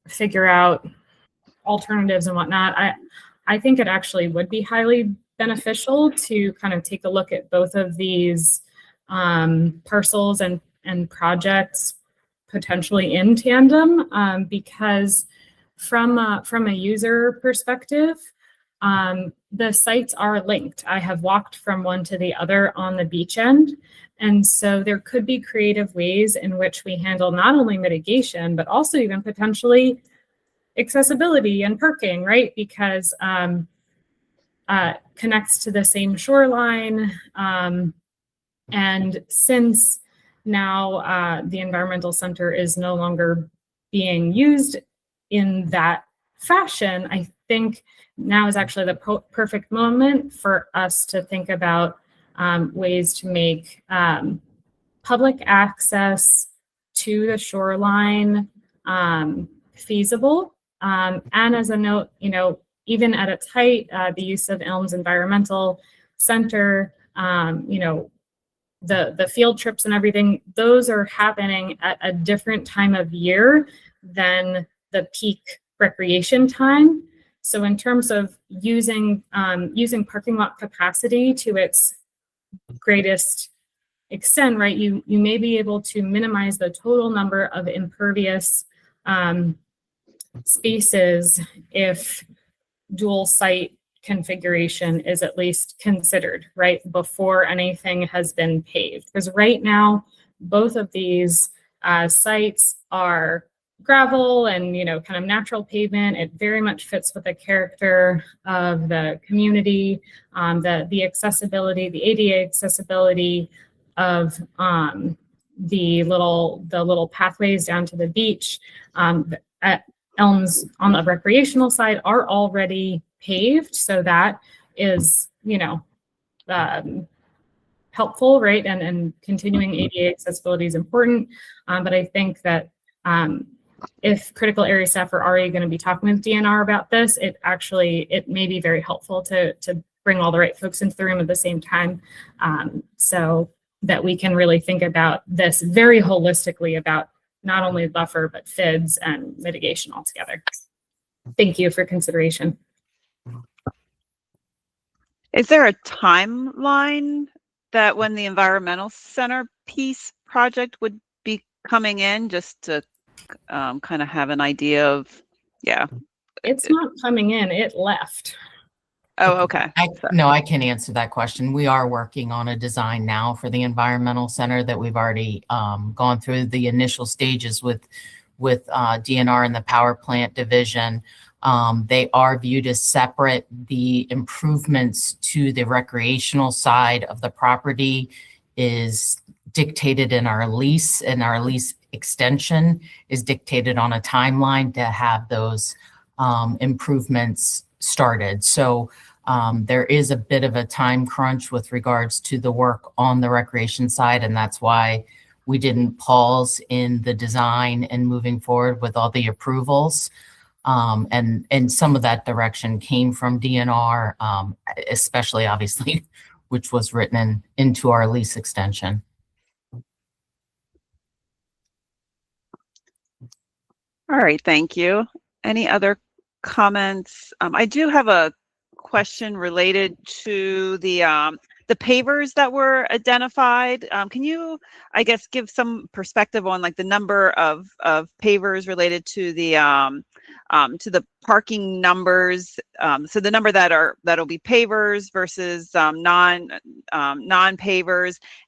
Speaker 12: figure out alternatives and whatnot, I think it actually would be highly beneficial to kind of take a look at both of these parcels and projects potentially in tandem, because from a user perspective, the sites are linked. I have walked from one to the other on the beach end. And so there could be creative ways in which we handle not only mitigation, but also even potentially accessibility and parking, right? Because connects to the same shoreline. And since now the environmental center is no longer being used in that fashion, I think now is actually the perfect moment for us to think about ways to make public access to the shoreline feasible. And as a note, you know, even at its height, the use of Elms Environmental Center, you know, the field trips and everything, those are happening at a different time of year than the peak recreation time. So in terms of using parking lot capacity to its greatest extent, right, you may be able to minimize the total number of impervious spaces if dual site configuration is at least considered, right, before anything has been paved. Because right now, both of these sites are gravel and, you know, kind of natural pavement. It very much fits with the character of the community, the accessibility, the ADA accessibility of the little pathways down to the beach. At Elms on the recreational side are already paved, so that is, you know, helpful, right? And continuing ADA accessibility is important, but I think that if critical area staff are already going to be talking with DNR about this, it may be very helpful to bring all the right folks into the room at the same time, so that we can really think about this very holistically about not only buffer, but FIDs and mitigation altogether. Thank you for consideration.
Speaker 1: Is there a timeline that when the environmental center piece project would be coming in, just to kind of have an idea of, yeah.
Speaker 12: It's not coming in, it left.
Speaker 1: Oh, okay.
Speaker 17: No, I can answer that question. We are working on a design now for the environmental center that we've already gone through the initial stages with DNR and the power plant division. They are viewed as separate. The improvements to the recreational side of the property is dictated in our lease, and our lease extension is dictated on a timeline to have those improvements started. So there is a bit of a time crunch with regards to the work on the recreation side, and that's why we didn't pause in the design and moving forward with all the approvals. And some of that direction came from DNR, especially obviously, which was written into our lease extension.
Speaker 1: All right, thank you. Any other comments? I do have a question related to the pavers that were identified. Can you, I guess, give some perspective on like the number of pavers related to the parking numbers? So the number that'll be pavers versus non-pavers,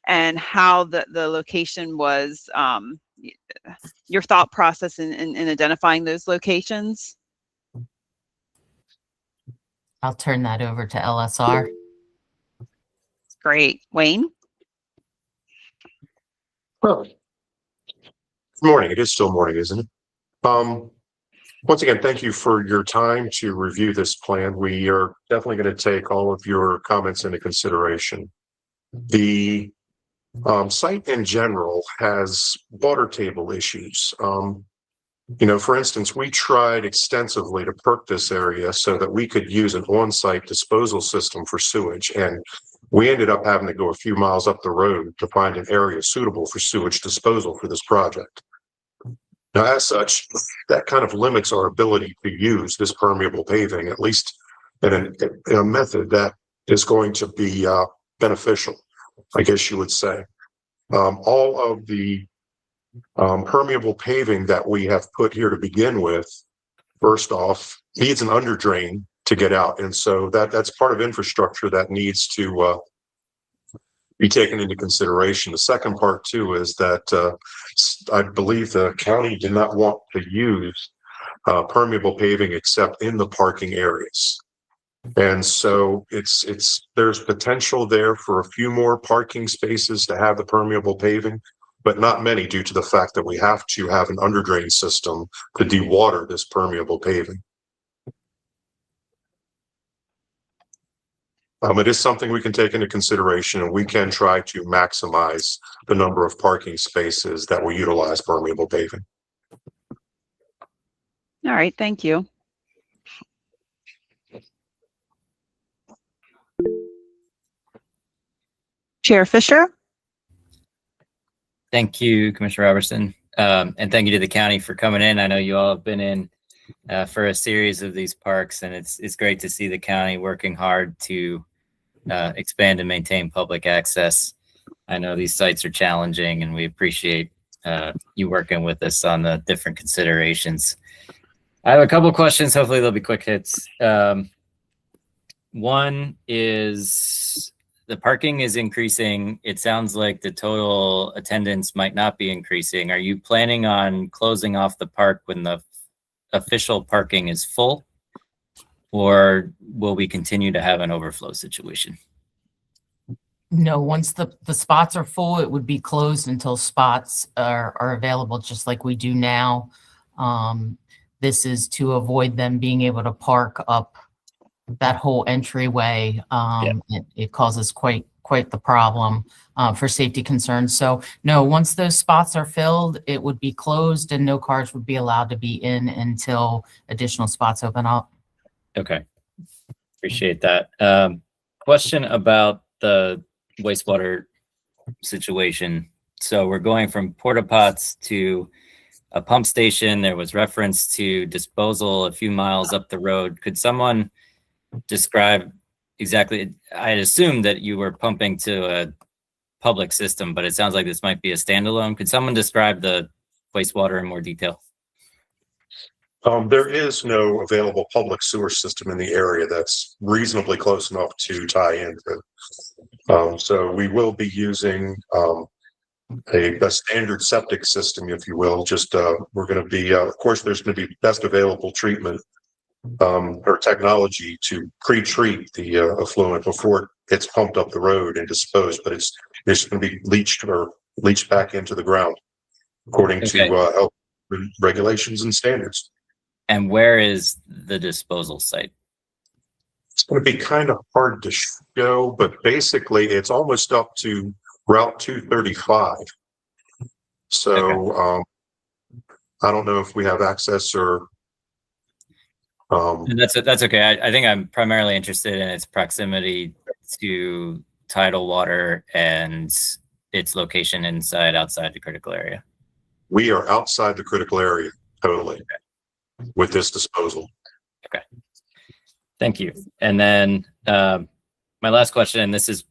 Speaker 1: and how the location was, your thought process in identifying those locations.
Speaker 17: I'll turn that over to LSR.
Speaker 1: Great. Wayne?
Speaker 18: Well, good morning. It is still morning, isn't it? Once again, thank you for your time to review this plan. We are definitely going to take all of your comments into consideration. The site in general has water table issues. You know, for instance, we tried extensively to perk this area so that we could use an on-site disposal system for sewage, and we ended up having to go a few miles up the road to find an area suitable for sewage disposal for this project. Now, as such, that kind of limits our ability to use this permeable paving, at least in a method that is going to be beneficial, I guess you would say. All of the permeable paving that we have put here to begin with first off, needs an under drain to get out. And so that's part of infrastructure that needs to be taken into consideration. The second part too is that I believe the county did not want to use permeable paving except in the parking areas. And so there's potential there for a few more parking spaces to have the permeable paving, but not many due to the fact that we have to have an under drain system to dewater this permeable paving. It is something we can take into consideration, and we can try to maximize the number of parking spaces that will utilize permeable paving.
Speaker 1: All right, thank you. Chair Fisher?
Speaker 7: Thank you, Commissioner Robertson. And thank you to the county for coming in. I know you all have been in for a series of these parks, and it's great to see the county working hard to expand and maintain public access. I know these sites are challenging, and we appreciate you working with us on the different considerations. I have a couple questions. Hopefully they'll be quick hits. One is the parking is increasing. It sounds like the total attendance might not be increasing. Are you planning on closing off the park when the official parking is full? Or will we continue to have an overflow situation?
Speaker 17: No, once the spots are full, it would be closed until spots are available, just like we do now. This is to avoid them being able to park up that whole entryway. It causes quite the problem for safety concerns. So no, once those spots are filled, it would be closed and no cars would be allowed to be in until additional spots open up.
Speaker 7: Okay, appreciate that. Question about the wastewater situation. So we're going from porta pots to a pump station. There was reference to disposal a few miles up the road. Could someone describe exactly? I'd assume that you were pumping to a public system, but it sounds like this might be a standalone. Could someone describe the wastewater in more detail?
Speaker 18: There is no available public sewer system in the area that's reasonably close enough to tie into. So we will be using a standard septic system, if you will. Just we're going to be, of course, there's going to be best available treatment or technology to pre-treat the effluent before it gets pumped up the road and disposed, but it's going to be leached back into the ground according to health regulations and standards.
Speaker 7: And where is the disposal site?
Speaker 18: It's going to be kind of hard to show, but basically it's almost up to Route 235. So I don't know if we have access or.
Speaker 7: That's okay. I think I'm primarily interested in its proximity to tidal water and its location outside the critical area.
Speaker 18: We are outside the critical area totally with this disposal.
Speaker 7: Okay. Thank you. And then my last question, and this is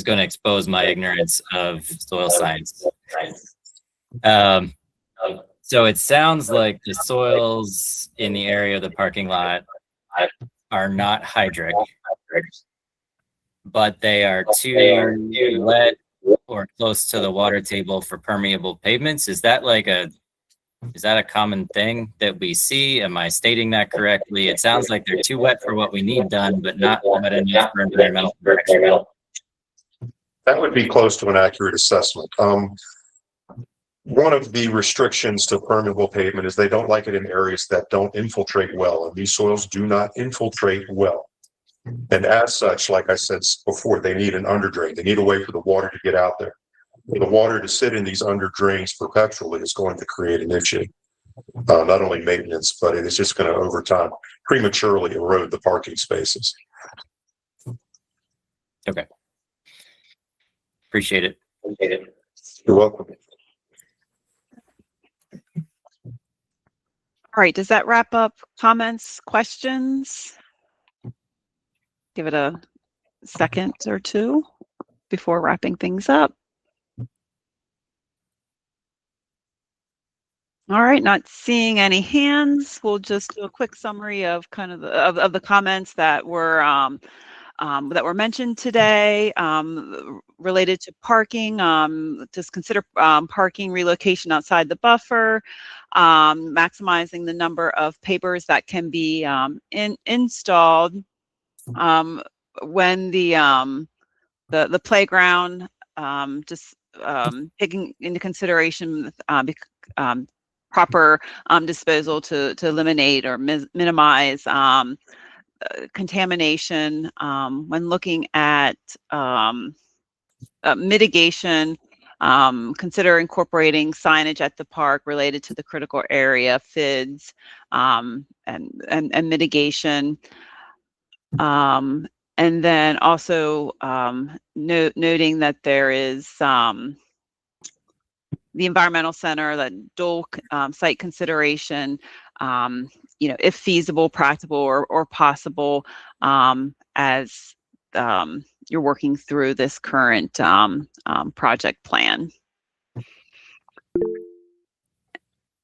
Speaker 7: going to expose my ignorance of soil science. So it sounds like the soils in the area of the parking lot are not hydric, but they are too wet or close to the water table for permeable pavements. Is that a common thing that we see? Am I stating that correctly? It sounds like they're too wet for what we need done, but not wet enough for environmental protection.
Speaker 18: That would be close to an accurate assessment. One of the restrictions to permeable pavement is they don't like it in areas that don't infiltrate well, and these soils do not infiltrate well. And as such, like I said before, they need an under drain. They need a way for the water to get out there. The water to sit in these under drains perpetually is going to create an issue. Not only maintenance, but it is just going to, over time, prematurely erode the parking spaces.
Speaker 7: Okay. Appreciate it.
Speaker 18: You're welcome.
Speaker 1: All right, does that wrap up comments, questions? Give it a second or two before wrapping things up. All right, not seeing any hands. We'll just do a quick summary of kind of the comments that were mentioned today related to parking. Just consider parking relocation outside the buffer, maximizing the number of pavers that can be installed when the playground, just taking into consideration proper disposal to eliminate or minimize contamination. When looking at mitigation, consider incorporating signage at the park related to the critical area, FIDS, and mitigation. And then also noting that there is the environmental center, that dual site consideration, if feasible, practical, or possible, as you're working through this current project plan.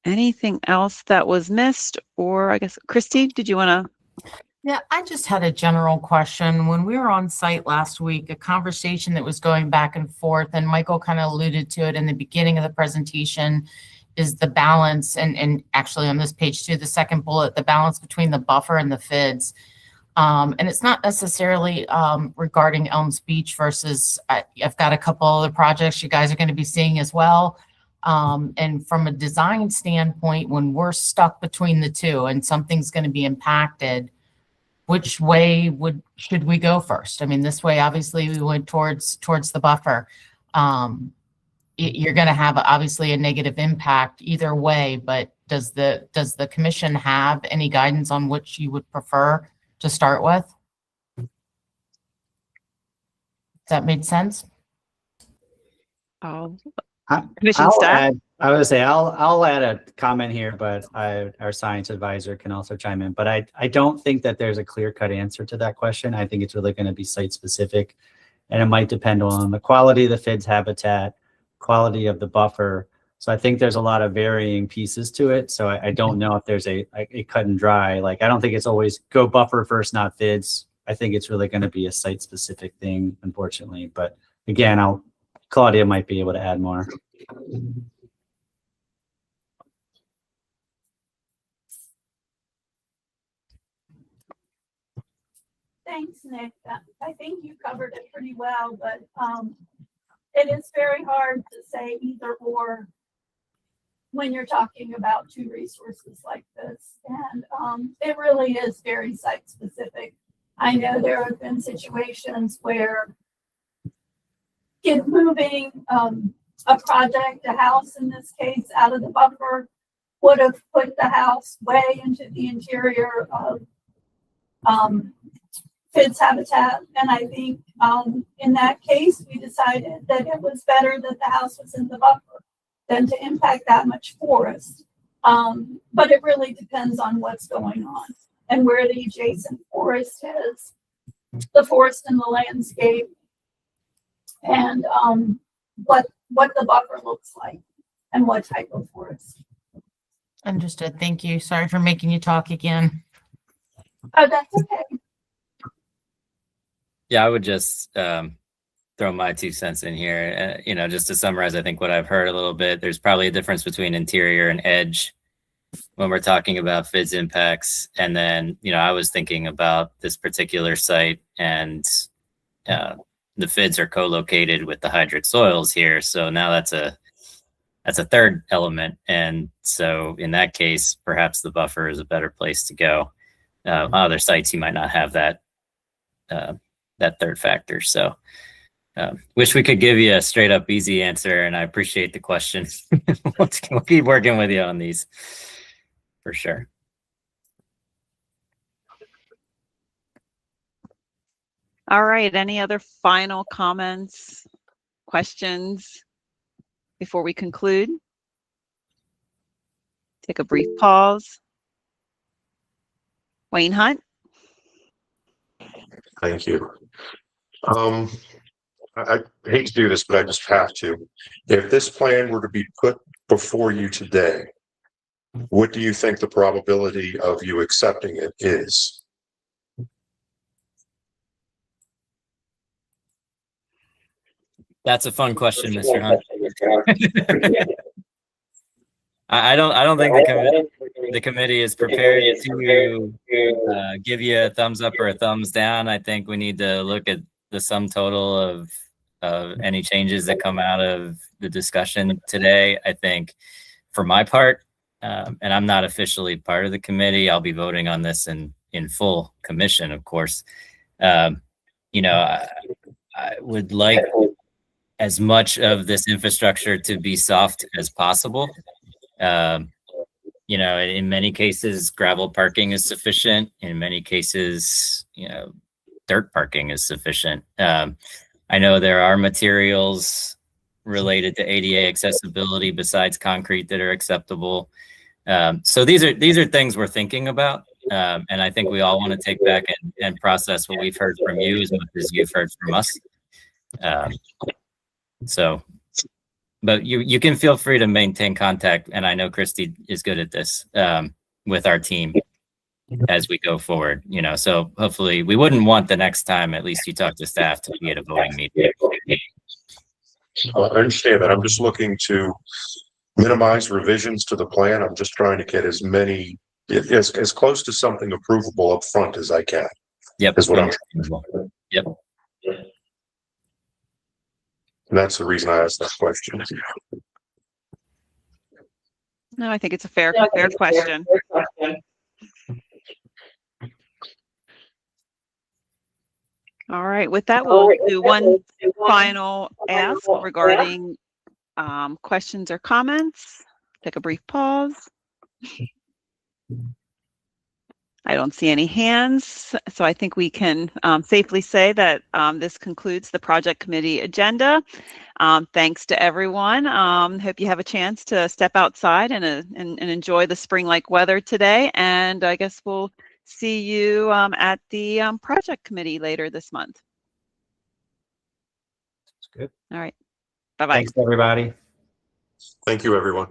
Speaker 1: Anything else that was missed? Or I guess, Christy, did you want to?
Speaker 17: Yeah, I just had a general question. When we were on site last week, a conversation that was going back and forth, and Michael kind of alluded to it in the beginning of the presentation, is the balance, and actually on this page too, the second bullet, the balance between the buffer and the FIDS. And it's not necessarily regarding Elms Beach versus, I've got a couple other projects you guys are going to be seeing as well. And from a design standpoint, when we're stuck between the two and something's going to be impacted, which way should we go first? I mean, this way, obviously, we went towards the buffer. You're going to have obviously a negative impact either way, but does the commission have any guidance on which you would prefer to start with? Does that make sense?
Speaker 1: Commission staff.
Speaker 14: I would say I'll add a comment here, but our science advisor can also chime in. But I don't think that there's a clear-cut answer to that question. I think it's really going to be site-specific, and it might depend on the quality of the FIDS habitat, quality of the buffer. So I think there's a lot of varying pieces to it. So I don't know if there's a cut and dry. Like, I don't think it's always go buffer first, not FIDS. I think it's really going to be a site-specific thing, unfortunately. But again, Claudia might be able to add more.
Speaker 13: Thanks, Nick. I think you covered it pretty well, but it is very hard to say either or when you're talking about two resources like this. And it really is very site specific. I know there have been situations where moving a project, a house in this case, out of the buffer would have put the house way into the interior of FIDS habitat. And I think in that case, we decided that it was better that the house was in the buffer than to impact that much forest. But it really depends on what's going on and where the adjacent forest is, the forest and the landscape, and what the buffer looks like and what type of forest.
Speaker 17: Understood. Thank you. Sorry for making you talk again.
Speaker 13: Oh, that's okay.
Speaker 7: Yeah, I would just throw my 2 cents in here. Just to summarize, I think what I've heard a little bit, there's probably a difference between interior and edge when we're talking about FIDS impacts. And then, I was thinking about this particular site, and the FIDS are co-located with the hydric soils here. So now that's a third element. And so in that case, perhaps the buffer is a better place to go. Other sites, you might not have that third factor. So wish we could give you a straight up easy answer, and I appreciate the question. We'll keep working with you on these for sure.
Speaker 1: All right, any other final comments, questions before we conclude? Take a brief pause. Wayne Hunt.
Speaker 18: Thank you. I hate to do this, but I just have to. If this plan were to be put before you today, what do you think the probability of you accepting it is?
Speaker 7: That's a fun question, Mr. Hunt. I don't think the committee is prepared to give you a thumbs up or a thumbs down. I think we need to look at the sum total of any changes that come out of the discussion today. I think for my part, and I'm not officially part of the committee, I'll be voting on this in full commission, of course. You know, I would like as much of this infrastructure to be soft as possible. You know, in many cases, gravel parking is sufficient. In many cases, you know, dirt parking is sufficient. I know there are materials related to ADA accessibility besides concrete that are acceptable. So these are things we're thinking about. And I think we all want to take back and process what we've heard from you as much as you've heard from us. But you can feel free to maintain contact. And I know Christy is good at this with our team as we go forward, you know, so hopefully we wouldn't want the next time, at least you talk to staff, to be at a voting meeting.
Speaker 18: I understand that. I'm just looking to minimize revisions to the plan. I'm just trying to get as many, as close to something approvable up front as I can.
Speaker 7: Yep.
Speaker 18: Is what I'm trying to do.
Speaker 7: Yep.
Speaker 18: And that's the reason I asked that question.
Speaker 1: No, I think it's a fair question. All right, with that, we'll do one final ask regarding questions or comments. Take a brief pause. I don't see any hands, so I think we can safely say that this concludes the project committee agenda. Thanks to everyone. Hope you have a chance to step outside and enjoy the spring-like weather today. And I guess we'll see you at the project committee later this month.
Speaker 14: That's good.
Speaker 1: All right. Bye-bye.
Speaker 14: Thanks, everybody.
Speaker 18: Thank you, everyone.